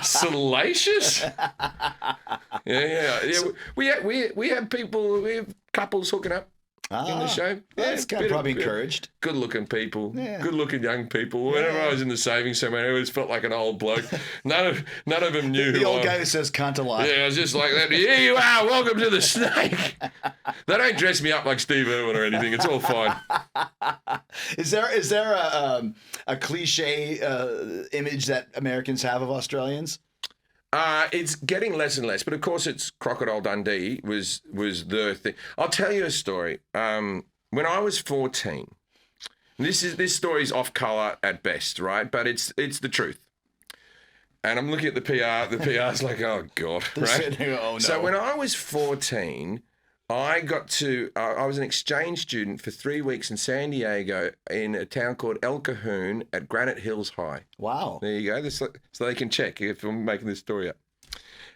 salacious. Yeah. We have people, we have couples hooking up. In the show. That's kind of probably encouraged. Good-looking people, good-looking young people. Whenever I was in the saving ceremony, I always felt like an old bloke. None of them knew the old guy who says cunt a lot. Yeah, I was just like that. Here you are, welcome to the snake. They don't dress me up like Steve Irwin or anything. It's all fine. Is there a cliche image that Americans have of Australians? It's getting less and less, but of course, it's Crocodile Dundee was the thing. I'll tell you a story. When I was 14, this story's off color at best, right? But it's the truth. And I'm looking at the PR. The PR's like, oh God, right? Oh no. So when I was 14, I was an exchange student for 3 weeks in San Diego in a town called El Cajon at Granite Hills High. Wow. There you go. So they can check if I'm making this story up.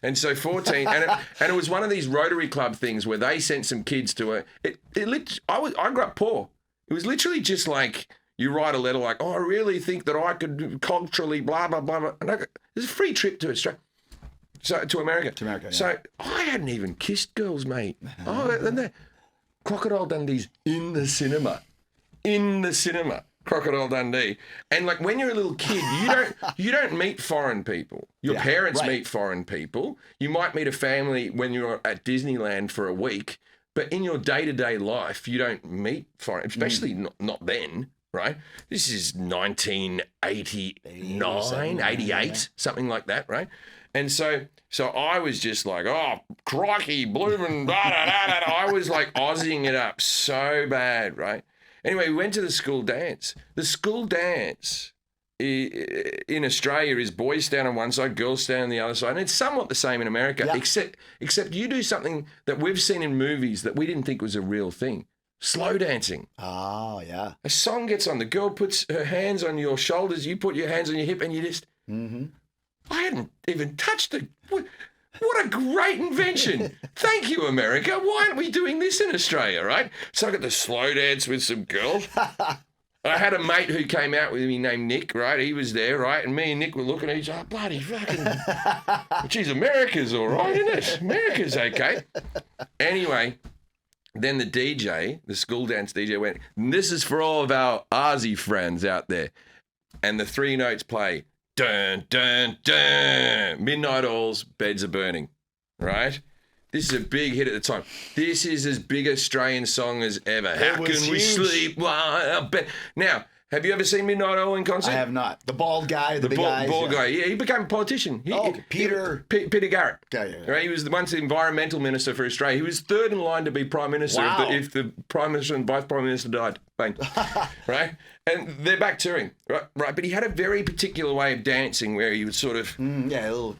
And so 14, and it was one of these Rotary Club things where they sent some kids to I grew up poor. It was literally just like you write a letter like, oh, I really think that I could culturally blah, blah, blah, blah. And there's a free trip to Australia. So to America. Yeah. So I hadn't even kissed girls, mate. Oh, and that Crocodile Dundee's in the cinema. Crocodile Dundee. And like when you're a little kid, you don't meet foreign people. Your parents meet foreign people. You might meet a family when you're at Disneyland for a week, but in your day-to-day life, you don't meet foreign, especially not then, right? This is 1989, 88, something like that, right? And so I was just like, oh, crikey, blooming, da, da, da, da. I was like Aussieing it up so bad, right? Anyway, we went to the school dance. The school dance in Australia is boys stand on one side, girls stand on the other side. And it's somewhat the same in America, except you do something that we've seen in movies that we didn't think was a real thing. Slow dancing. Oh, yeah. A song gets on, the girl puts her hands on your shoulders, you put your hands on your hip, and you just... Mm-hmm. I hadn't even touched it. What a great invention. Thank you, America. Why aren't we doing this in Australia, right? So I got the slow dance with some girls. I had a mate who came out with me named Nick, right? He was there, right? And me and Nick were looking at each other, bloody fucking... Geez, America's all right, isn't it? America's okay. Anyway, then the DJ, the school dance DJ went, this is for all of our Aussie friends out there. And the 3 notes play... Dun, dun, dun. Midnight Oil's Beds Are Burning, right? This is a big hit at the time. This is as big Australian song as ever. How can we sleep while bed? Now, have you ever seen Midnight Oil in concert? I have not. The bald guy, the big eyes. Bald guy, yeah. He became a politician. Peter Garrett. Yeah. Right? He was once the environmental minister for Australia. He was third in line to be prime minister if the prime minister and vice prime minister died. Bang. Right? And they're back touring. Right? But he had a very particular way of dancing where he would sort of... How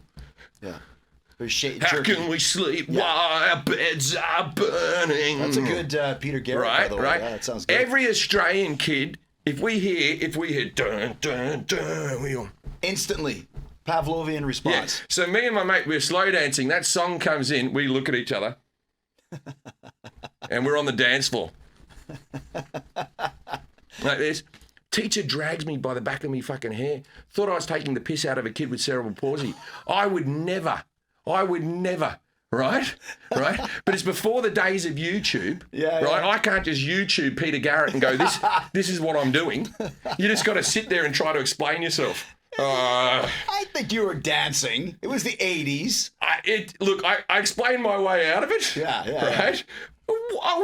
can we sleep while our beds are burning? That's a good Peter Garrett, by the way. Right? Yeah, that sounds good. Every Australian kid... If we hear dun dun dun, we all instantly Pavlovian response. Yeah. So me and my mate, we're slow dancing. That song comes in, we look at each other, and we're on the dance floor like this. Teacher drags me by the back of me fucking hair. Thought I was taking the piss out of a kid with cerebral palsy. I would never. Right? But it's before the days of YouTube, right? Yeah. I can't just YouTube Peter Garrett and go, this is what I'm doing. You just got to sit there and try to explain yourself. I think you were dancing. It was the 80s. I explained my way out of it. Yeah. Right? What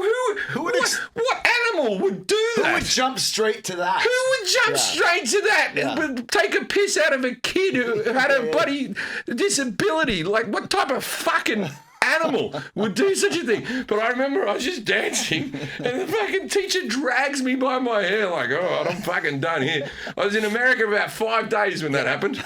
animal would do that? Who would jump straight to that? Who would jump straight to that and take a piss out of a kid who had a bloody disability? Like, what type of fucking animal would do such a thing? But I remember I was just dancing and the fucking teacher drags me by my hair like, oh, I'm fucking done here. I was in America about 5 days when that happened.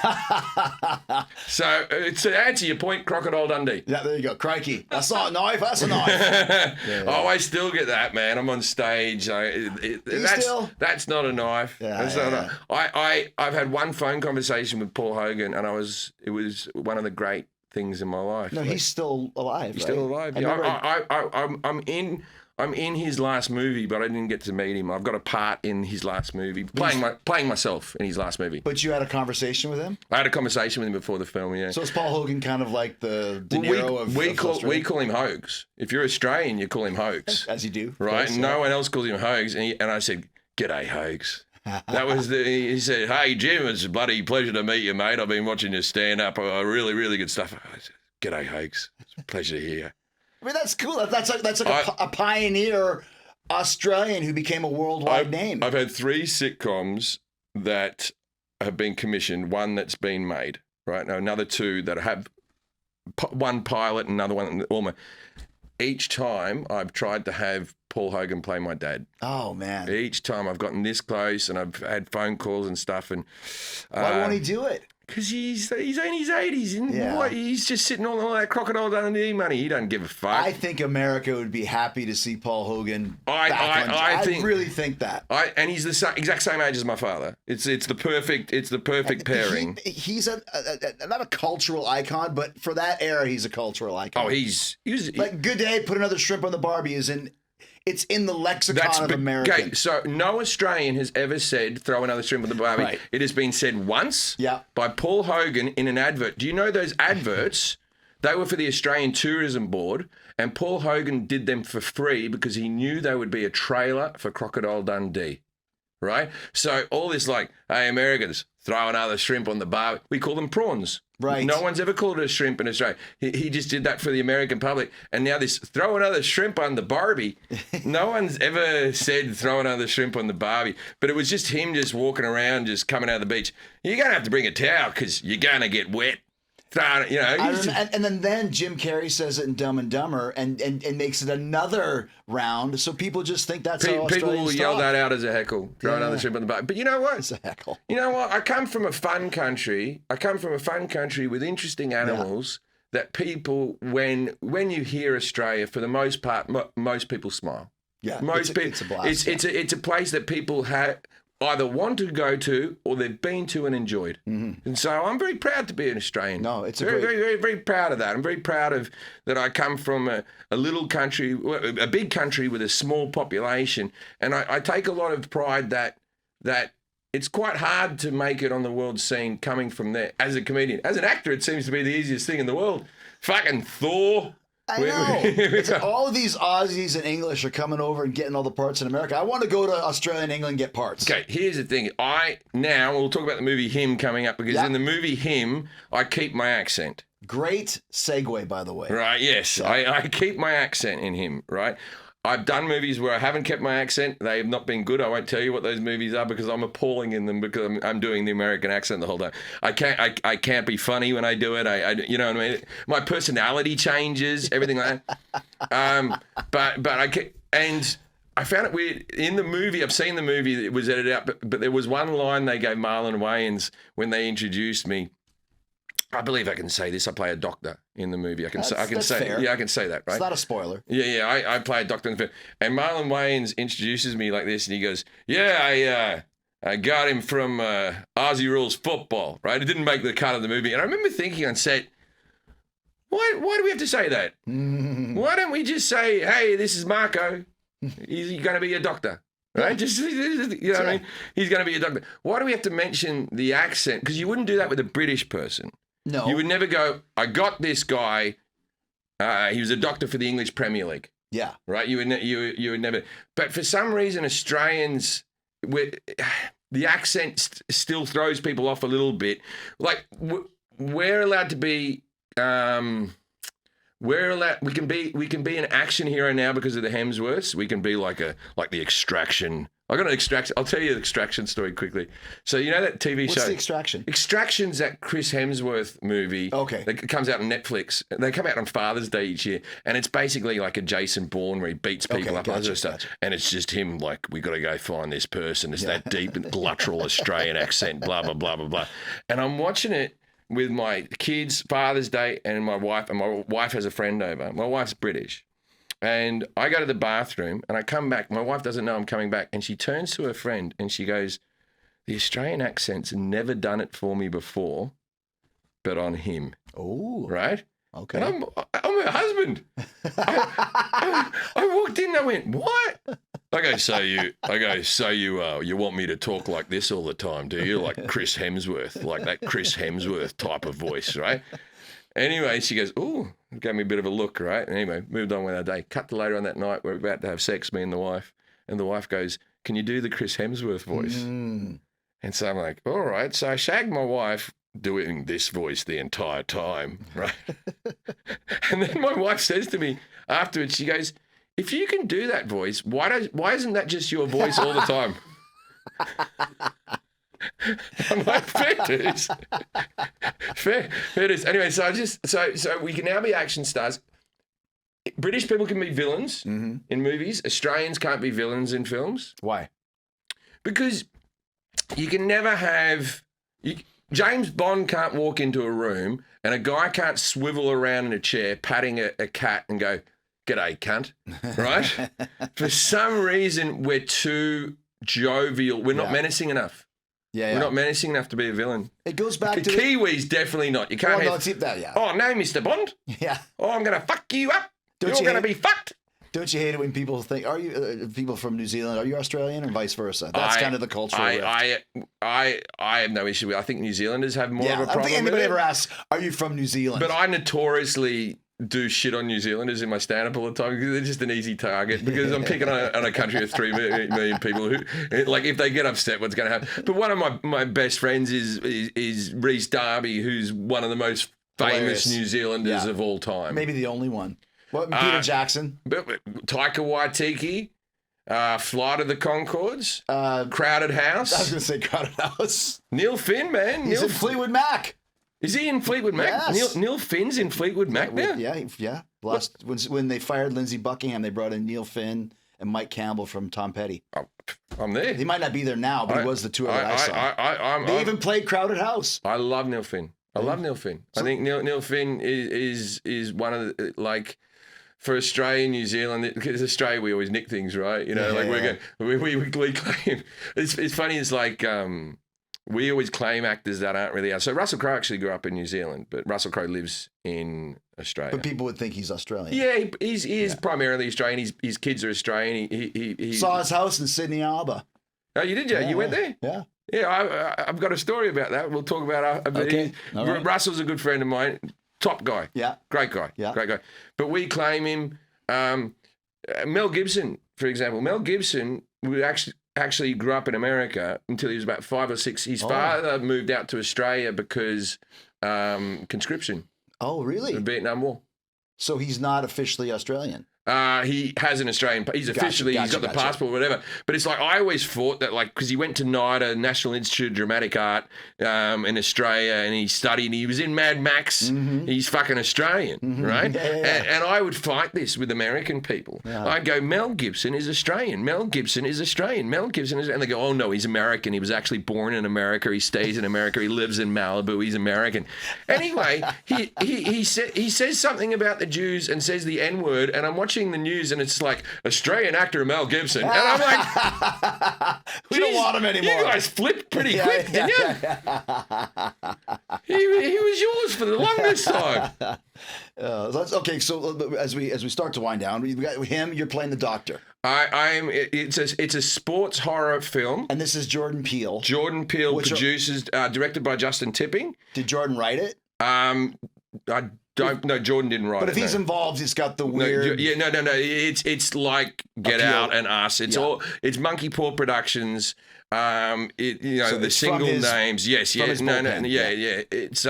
So to answer your point, Crocodile Dundee. Yeah, there you go. Crikey. That's not a knife, that's a knife. Oh, I still get that, man. I'm on stage. That's not a knife. I've had one phone conversation with Paul Hogan and it was one of the great things in my life. No, he's still alive. He's still alive. I'm in his last movie, but I didn't get to meet him. I've got a part in his last movie, playing myself in his last movie. But you had a conversation with him? I had a conversation with him before the film. Yeah. So is Paul Hogan kind of like the De Niro of we call him Hogs. If you're Australian, you call him Hogs. As you do, right? And no one else calls him Hogs. And I said, "G'day, Hogs." That was he said, "Hey Jim, it's a bloody pleasure to meet you, mate. I've been watching your stand up. Really, really good stuff." I said, "G'day, Hogs. It's a pleasure to hear you." I mean, that's cool. That's like a pioneer Australian who became a worldwide name. I've had 3 sitcoms that have been commissioned, one that's been made, right? Now, another 2 that have one pilot, another one, almost. Each time I've tried to have Paul Hogan play my dad. Oh, man. Each time I've gotten this close and I've had phone calls and stuff. And why won't he do it? Because he's in his 80s and he's just sitting on all that Crocodile Dundee money. He doesn't give a fuck. I think America would be happy to see Paul Hogan I really think that. And he's the exact same age as my father. It's the perfect pairing. He's not a cultural icon, but for that era, he's a cultural icon. Oh, he was like Good Day, put another shrimp on the Barbie it's in the lexicon of America. Okay, so no Australian has ever said throw another shrimp on the Barbie. Right. It has been said once by Paul Hogan in an advert. Do you know those adverts? They were for the Australian Tourism Board, and Paul Hogan did them for free because he knew they would be a trailer for Crocodile Dundee, right? So all this like, hey, Americans, throw another shrimp on the Barbie. We call them prawns. Right. No one's ever called it a shrimp in Australia. He just did that for the American public. And now this throw another shrimp on the Barbie. No one's ever said throw another shrimp on the Barbie. But it was just him just walking around, just coming out of the beach. You're going to have to bring a towel because you're going to get wet. And then Jim Carrey says it in Dumb and Dumber and makes it another round. So people just think that's how Australians people will yell talk. that out as a heckle. Throw another shrimp on the Barbie. But you know what? It's a heckle. You know what? I come from a fun country. With interesting animals that people, when you hear Australia, for the most part, most people smile. Yeah, it's a blast. It's a place that people have either want to go to or they've been to and enjoyed. Mm-hmm. And so I'm very proud to be an Australian. No, it's very proud of that. I'm very proud of that I come from a little country, a big country with a small population. And I take a lot of pride that it's quite hard to make it on the world scene coming from there as a comedian. As an actor, it seems to be the easiest thing in the world. Fucking Thor. I know. All of these Aussies and English are coming over and getting all the parts in America. I want to go to Australia and England and get parts. Okay, here's the thing. We'll talk about the movie HIM coming up because in the movie HIM, I keep my accent. Great segue, by the way. Right, yes. Yeah. I keep my accent in HIM, right? I've done movies where I haven't kept my accent. They have not been good. I won't tell you what those movies are because I'm appalling in them because I'm doing the American accent the whole time. I can't be funny when I do it. I you know what I mean? My personality changes, everything like that. But I can't, and I found it weird. In the movie, I've seen the movie, it was edited out, but there was one line they gave Marlon Wayans when they introduced me. I believe I can say this. I play a doctor in the movie. I can say fair. Yeah, I can say that, right? It's not a spoiler. Yeah. I play a doctor in the film. And Marlon Wayans introduces me like this, and he goes, "Yeah, I got him from Aussie Rules Football," right? It didn't make the cut of the movie, and I remember thinking on set, why do we have to say that? Why don't we just say, "Hey, this is Marco. He's going to be a doctor." Right? Just, you know what I mean? He's going to be a doctor. Why do we have to mention the accent? Because you wouldn't do that with a British person. No. You would never go, I got this guy. He was a doctor for the English Premier League. Yeah. Right? You would never. But for some reason, Australians, the accent still throws people off a little bit. Like, we're allowed to be... we can be an action hero now because of the Hemsworths. We can be like the Extraction. I got an Extraction. I'll tell you the Extraction story quickly. So you know that TV show? What's the Extraction? Extraction's that Chris Hemsworth movie. Okay. That comes out on Netflix. They come out on Father's Day each year, and it's basically like a Jason Bourne where he beats people up and other stuff. Gotcha. And it's just him like, we got to go find this person. It's that deep and guttural Australian accent. Blah blah blah blah blah. And I'm watching it with my kids, Father's Day, and my wife has a friend over. My wife's British. And I go to the bathroom and I come back. My wife doesn't know I'm coming back. And she turns to her friend and she goes, the Australian accent's never done it for me before, but on him. Oh. Right? Okay. And I'm her husband. I walked in and I went, what? I go, so you want me to talk like this all the time, do you? Like Chris Hemsworth, like that Chris Hemsworth type of voice, right? Anyway, she goes, ooh, gave me a bit of a look, right? Anyway, moved on with our day. Cut to later on that night, we're about to have sex, me and the wife. And the wife goes, can you do the Chris Hemsworth voice? Mm. And so I'm like, all right. So I shagged my wife doing this voice the entire time, right? And then my wife says to me afterwards, she goes, if you can do that voice, why isn't that just your voice all the time? I'm like, fair dues. fair dues. Anyway, so we can now be action stars. British people can be villains in movies. Australians can't be villains in films. Why? Because you can never have... James Bond can't walk into a room and a guy can't swivel around in a chair patting a cat and go, "G'day, cunt," right? For some reason, we're too jovial. We're not menacing enough. Yeah, We're not menacing enough to be a villain. It goes back to... Kiwis, definitely not. You can't Oh, no, Mr. Bond. Yeah. Oh, I'm going to fuck you up. You're going to be fucked. Don't you hate it when people think, are you people from New Zealand, are you Australian, or vice versa? That's kind of the cultural rift. I have no issue with it. I think New Zealanders have more of a problem. I don't think anybody ever asks, are you from New Zealand? But I notoriously do shit on New Zealanders in my stand-up all the time because they're just an easy target, because I'm picking on a country of 3 million people who, like, if they get upset, what's going to happen? But one of my best friends is Rhys Darby, who's one of the most famous New Zealanders of all time. Maybe the only one. What, Peter Jackson? Taika Waititi, Flight of the Conchords, Crowded House. I was going to say Crowded House. Neil Finn, man. He's in Fleetwood Mac. Is he in Fleetwood Mac? Yes. Neil Finn's in Fleetwood Mac now? Yeah. When they fired Lindsey Buckingham, they brought in Neil Finn and Mike Campbell from Tom Petty. Oh, I'm there. He might not be there now, but he was the tour that I saw. They even played Crowded House. I love Neil Finn. I think Neil Finn is one of the, like... For Australia, New Zealand, because Australia, we always nick things, right? You know, we claim. It's funny. It's like we always claim actors that aren't really. So Russell Crowe actually grew up in New Zealand, but Russell Crowe lives in Australia. But people would think he's Australian. Yeah, he is primarily Australian. His kids are Australian. He saw his house in Sydney Harbour. Oh, you did? Yeah, you went there? Yeah. Yeah, I've got a story about that. We'll talk about it. Okay. Right. Russell's a good friend of mine. Top guy. Yeah. Great guy. Yeah. Great guy. But we claim him. Mel Gibson, for example. Mel Gibson actually grew up in America until he was about 5 or 6. His father moved out to Australia because conscription. Oh, really? The Vietnam War. So he's not officially Australian. He has an Australian. He's officially. He's got the passport, whatever. But it's like I always thought that, like, because he went to NIDA, National Institute of Dramatic Art, in Australia, and he studied. He was in Mad Max. Mm-hmm. He's fucking Australian, right? Yeah. And I would fight this with American people. Yeah. I'd go, Mel Gibson is Australian. Mel Gibson is Australian. Mel Gibson is, and they go, oh no, he's American. He was actually born in America. He stays in America. He lives in Malibu. He's American. Anyway, he says something about the Jews and says the N-word, and I'm watching the news and it's like Australian actor Mel Gibson, and I'm like, we don't want him anymore. You guys flipped pretty quick, didn't you? He was yours for the longest time. Okay, so as we start to wind down, we got him. You're playing the doctor. It's a sports horror film, and this is Jordan Peele. Jordan Peele produces, directed by Justin Tipping. Did Jordan write it? No, Jordan didn't write it. But if he's involved, it's got the weird. No. It's like Get Out and Us. It's it's Monkey Paw Productions. So the single names. Yes. Yeah. It's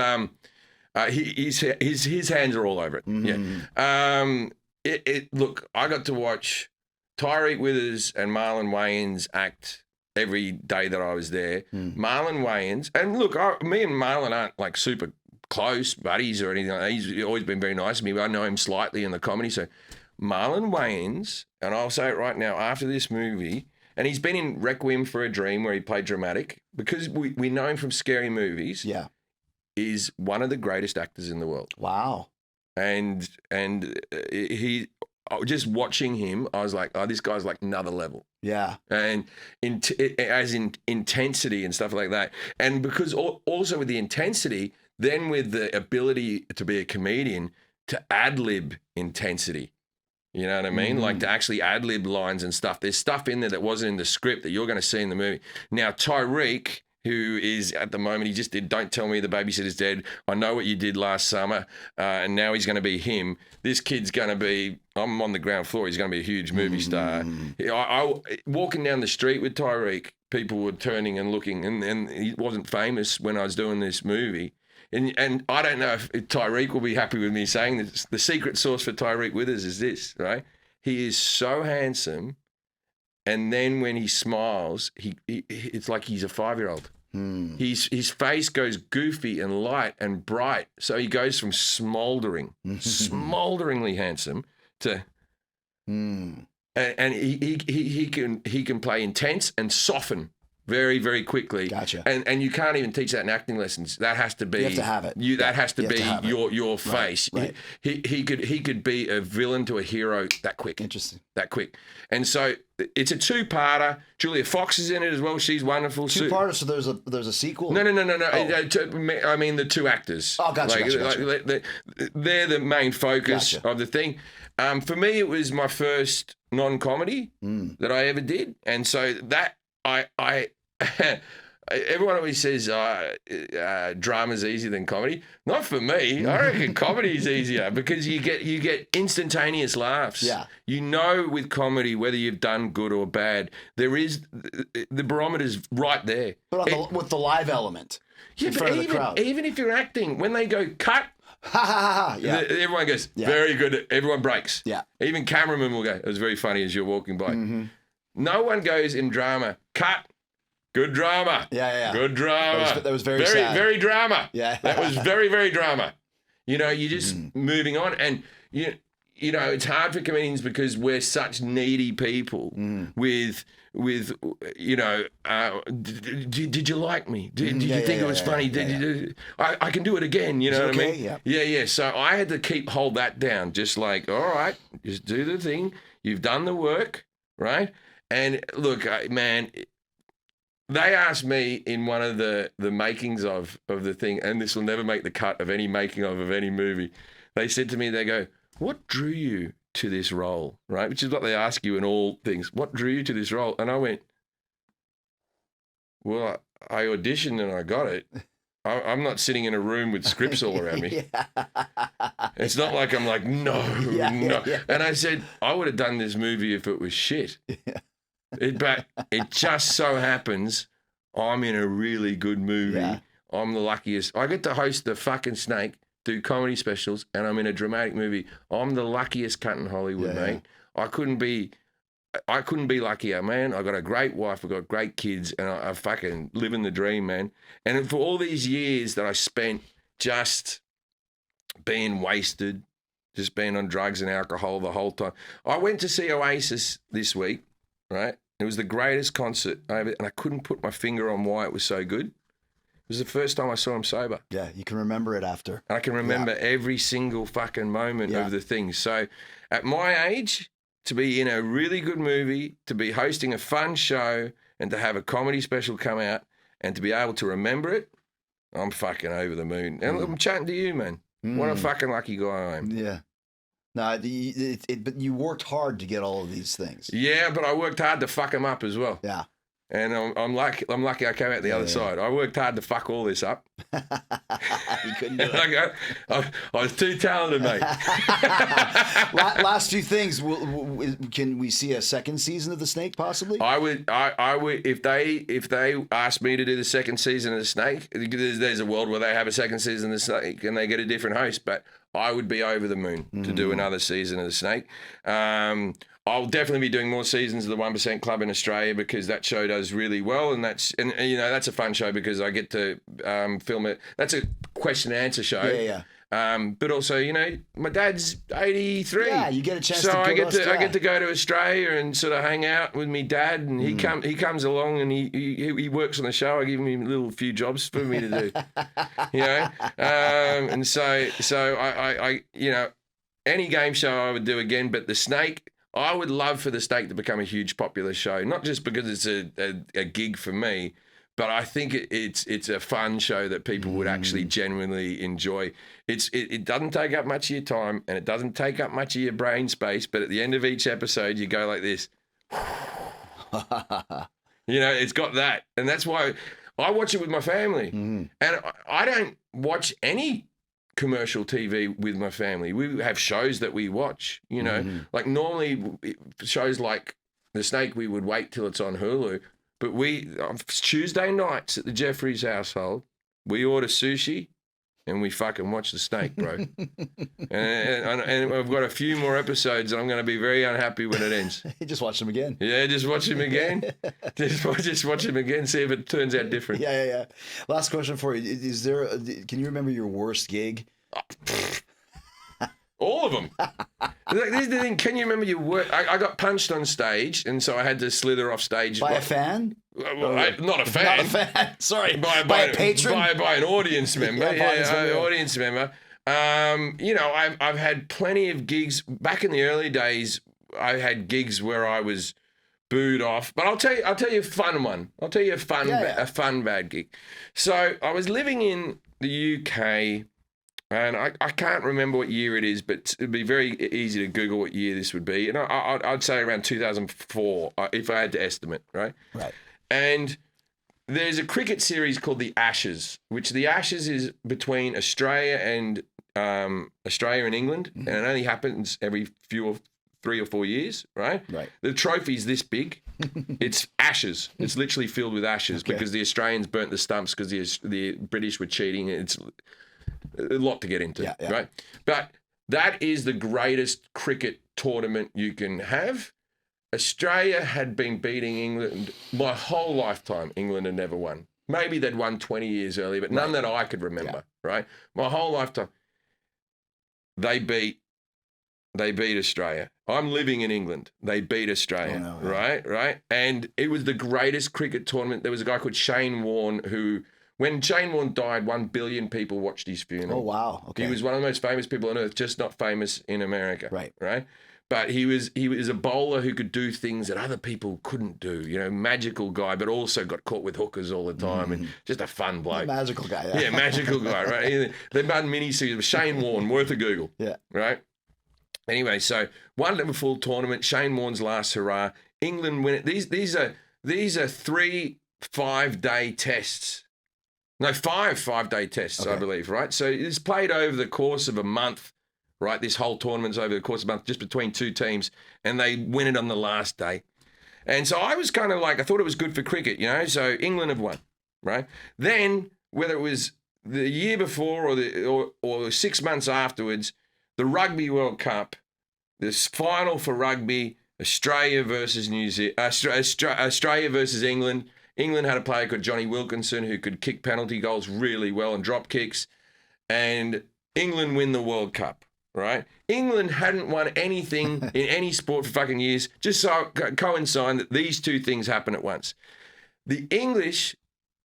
his hands are all over it. Mm-hmm. Yeah. Look, I got to watch Tyreek Withers and Marlon Wayans act every day that I was there. Marlon Wayans, and look, me and Marlon aren't like super close buddies or anything like that. He's always been very nice to me, but I know him slightly in the comedy. So Marlon Wayans, and I'll say it right now, after this movie, and he's been in Requiem for a Dream where he played dramatic, because we know him from scary movies. Yeah. Is one of the greatest actors in the world. Wow. And he, just watching him, I was like, oh, this guy's like another level. Yeah. And as in intensity and stuff like that. And because also with the intensity, then with the ability to be a comedian, to ad-lib intensity. You know what I mean? Mm-hmm. Like to actually ad-lib lines and stuff. There's stuff in there that wasn't in the script that you're going to see in the movie. Now, Tyreek, who is at the moment, he just did Don't Tell Me the Babysitter's Dead. I Know What You Did Last Summer. And now he's going to be him. This kid's going to be, I'm on the ground floor, he's going to be a huge movie star. I walking down the street with Tyreek, people were turning and looking, and he wasn't famous when I was doing this movie. And I don't know if Tyreek will be happy with me saying this. The secret sauce for Tyreek Withers is this, right? He is so handsome, and then when he smiles, it's like he's a 5-year-old. His face goes goofy and light and bright. So he goes from smolderingly handsome to, and he can play intense and soften very, very quickly. Gotcha. And you can't even teach that in acting lessons. That has to be. You have to have it. That has to be your face. Right. He could be a villain to a hero that quick. Interesting. That quick. And so it's a two-parter. Julia Fox is in it as well. She's wonderful. Two-parter. So there's a sequel. No. Oh. I mean the two actors. Oh, gotcha. They're the main focus of the thing. For me, it was my first non-comedy that I ever did, and so that I everyone always says drama's easier than comedy. Not for me. I reckon comedy is easier because you get instantaneous laughs. Yeah. You know with comedy whether you've done good or bad. There is the barometer's right there. But with the live element. Yeah, but even if you're acting, when they go cut, ha ha ha, yeah. Everyone goes, very good. Everyone breaks. Yeah. Even cameramen will go, it was very funny as you're walking by. No one goes in drama, cut, good drama. Yeah. Good drama. That was very sad. Very drama. Yeah. That was very, very drama. You know, you're just moving on. And, you know, it's hard for comedians because we're such needy people with you know, did you like me? Did you think it was funny? I can do it again, you know what I mean? Yeah. So I had to hold that down, just like, all right, just do the thing. You've done the work, right? And look, man, they asked me in one of the makings of the thing, and this will never make the cut of any making of any movie. They said to me, they go, what drew you to this role, right? Which is what they ask you in all things. What drew you to this role? And I went, well, I auditioned and I got it. I'm not sitting in a room with scripts all around me. It's not like I'm like, no. And I said, I would have done this movie if it was shit. But it just so happens I'm in a really good movie. Yeah. I'm the luckiest. I get to host the fucking Snake, do comedy specials, and I'm in a dramatic movie. I'm the luckiest cunt in Hollywood, mate. I couldn't be luckier, man. I got a great wife, I got great kids, and I fucking living the dream, man. And for all these years that I spent just being wasted, just being on drugs and alcohol the whole time, I went to see Oasis this week, right? It was the greatest concert I ever, and I couldn't put my finger on why it was so good. It was the first time I saw him sober. Yeah, you can remember it after. I can remember every single fucking moment of the thing. So at my age, to be in a really good movie, to be hosting a fun show, and to have a comedy special come out, and to be able to remember it, I'm fucking over the moon. And I'm chatting to you, man. What a fucking lucky guy I am. Yeah. No, but you worked hard to get all of these things. Yeah, but I worked hard to fuck them up as well. Yeah. And I'm lucky I came out the other side. I worked hard to fuck all this up. You couldn't do it. I was too talented, mate. Last few things. Can we see a second season of The Snake, possibly? I would. If they asked me to do the second season of The Snake, there's a world where they have a second season of The Snake and they get a different host. But I would be over the moon to do another season of The Snake. I'll definitely be doing more seasons of the 1% Club in Australia because that show does really well, and that's a fun show because I get to film it. That's a question and answer show. Yeah. But also, my dad's 83. Yeah, you get a chance. So I get to go to Australia and sort of hang out with me dad, and he comes along and he works on the show. I give him a little few jobs for me to do, and so I any game show I would do again, but The Snake. I would love for The Snake to become a huge popular show, not just because it's a gig for me, but I think it's a fun show that people would actually genuinely enjoy. It doesn't take up much of your time and it doesn't take up much of your brain space, but at the end of each episode, you go like this. It's got that. And that's why I watch it with my family. And I don't watch any commercial TV with my family. We have shows that we watch, like normally shows like The Snake, we would wait till it's on Hulu, but Tuesday nights at the Jefferies household, we order sushi and we fucking watch the snake, bro. and I've got a few more episodes, and I'm going to be very unhappy when it ends. Just watch them again. Yeah, just watch him again. just watch him again, see if it turns out different. Yeah. Last question for you. Can you remember your worst gig? All of them. This is the thing. Can you remember your work? I got punched on stage, and so I had to slither off stage. By a fan? Not a fan. Not a fan. Sorry. By a patron? By an audience member. Audience member. I've had plenty of gigs. Back in the early days, I had gigs where I was booed off. But I'll tell you a fun one. I'll tell you a fun bad gig. So I was living in the UK. And I can't remember what year it is, but it'd be very easy to Google what year this would be. And I'd say around 2004, if I had to estimate, right? Right. And there's a cricket series called the Ashes, which the Ashes is between Australia and England, and it only happens every 3 or 4 years, right? Right. The trophy's this big. It's ashes. It's literally filled with ashes because the Australians burnt the stumps because the British were cheating. It's a lot to get into, right? But that is the greatest cricket tournament you can have. Australia had been beating England my whole lifetime. England had never won. Maybe they'd won 20 years earlier, but none that I could remember, right? My whole lifetime. They beat Australia. I'm living in England. They beat Australia, right? And it was the greatest cricket tournament. There was a guy called Shane Warne who... When Shane Warne died, 1 billion people watched his funeral. Oh, wow. Okay. He was one of the most famous people on earth, just not famous in America. Right. But he was a bowler who could do things that other people couldn't do. Magical guy, but also got caught with hookers all the time and just a fun bloke. Magical guy, yeah. Magical guy, right? They made mini-series of Shane Warne, worth a Google. Yeah. Right? Anyway, so one Liverpool tournament, Shane Warne's last hurrah. England win it. These are 3 5-day tests. No, 5 5-day tests, I believe, right? So it's played over the course of a month, right? This whole tournament's over the course of a month, just between 2 teams, and they win it on the last day. And so I was kind of like, I thought it was good for cricket, so England have won, right? Then, whether it was the year before or 6 months afterwards, the Rugby World Cup, this final for rugby, Australia versus Australia versus England. England had a player called Johnny Wilkinson who could kick penalty goals really well and drop kicks. And England win the World Cup, right? England hadn't won anything in any sport for fucking years, just so coincide that these 2 things happen at once. The English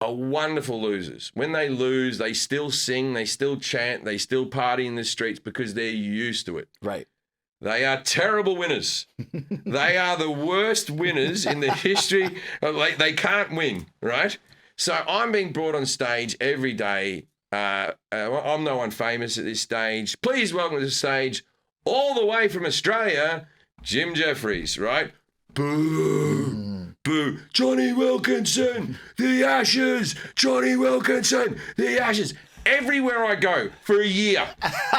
are wonderful losers. When they lose, they still sing, they still chant, they still party in the streets because they're used to it. Right. They are terrible winners. They are the worst winners in the history. They can't win, right? So I'm being brought on stage every day. I'm no one famous at this stage. Please welcome to the stage, all the way from Australia, Jim Jefferies, right? Boo! Boo! Johnny Wilkinson, the Ashes! Johnny Wilkinson, the Ashes! Everywhere I go for a year,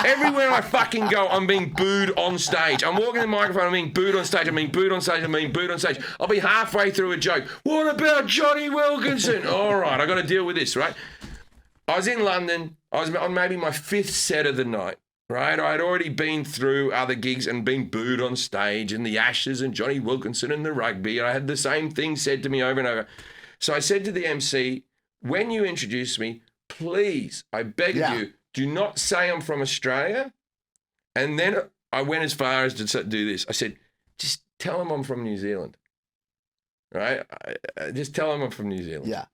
everywhere I fucking go, I'm being booed on stage. I'm walking the microphone, I'm being booed on stage, I'm being booed on stage, I'm being booed on stage. I'll be halfway through a joke. What about Johnny Wilkinson? All right, I got to deal with this, right? I was in London. I was on maybe my 5th set of the night, right? I'd already been through other gigs and been booed on stage and the Ashes and Johnny Wilkinson and the rugby. And I had the same thing said to me over and over. So I said to the MC, when you introduce me, please, I beg of you, do not say I'm from Australia. And then I went as far as to do this. I said, just tell them I'm from New Zealand. Right? Just tell them I'm from New Zealand. Yeah.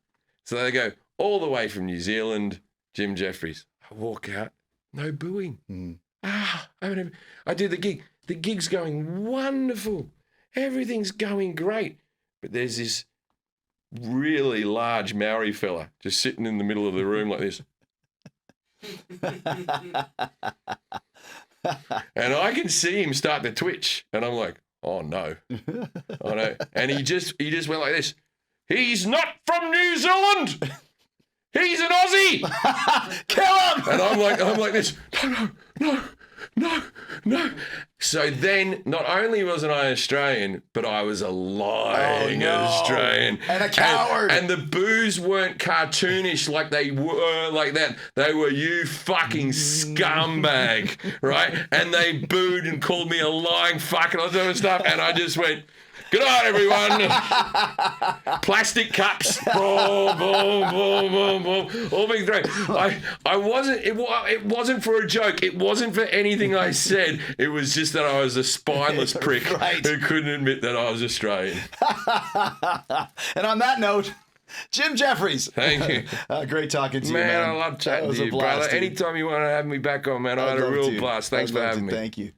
So they go, all the way from New Zealand, Jim Jefferies. I walk out, no booing. I do the gig. The gig's going wonderful. Everything's going great. But there's this really large Maori fella just sitting in the middle of the room like this. And I can see him start to twitch. And I'm like, oh no. Oh no. And he just went like this. He's not from New Zealand. He's an Aussie. Kill him. And I'm like this. No. So then, not only wasn't I Australian, but I was a lying Australian. And a coward. And the boos weren't cartoonish like they were like that. They were, you fucking scumbag, right? And they booed and called me a lying fuck and all that sort of stuff. And I just went, good night, everyone. Plastic cups. Boom, boom, boom, boom, boom. All being thrown. I wasn't, it wasn't for a joke. It wasn't for anything I said. It was just that I was a spineless prick who couldn't admit that I was Australian. And on that note, Jim Jefferies. Thank you. Great talking to you, man. Man, I love chatting to you, blast, brother. Dude. Anytime you want to have me back on, man, I had a real blast. Thanks for having me. Thank you.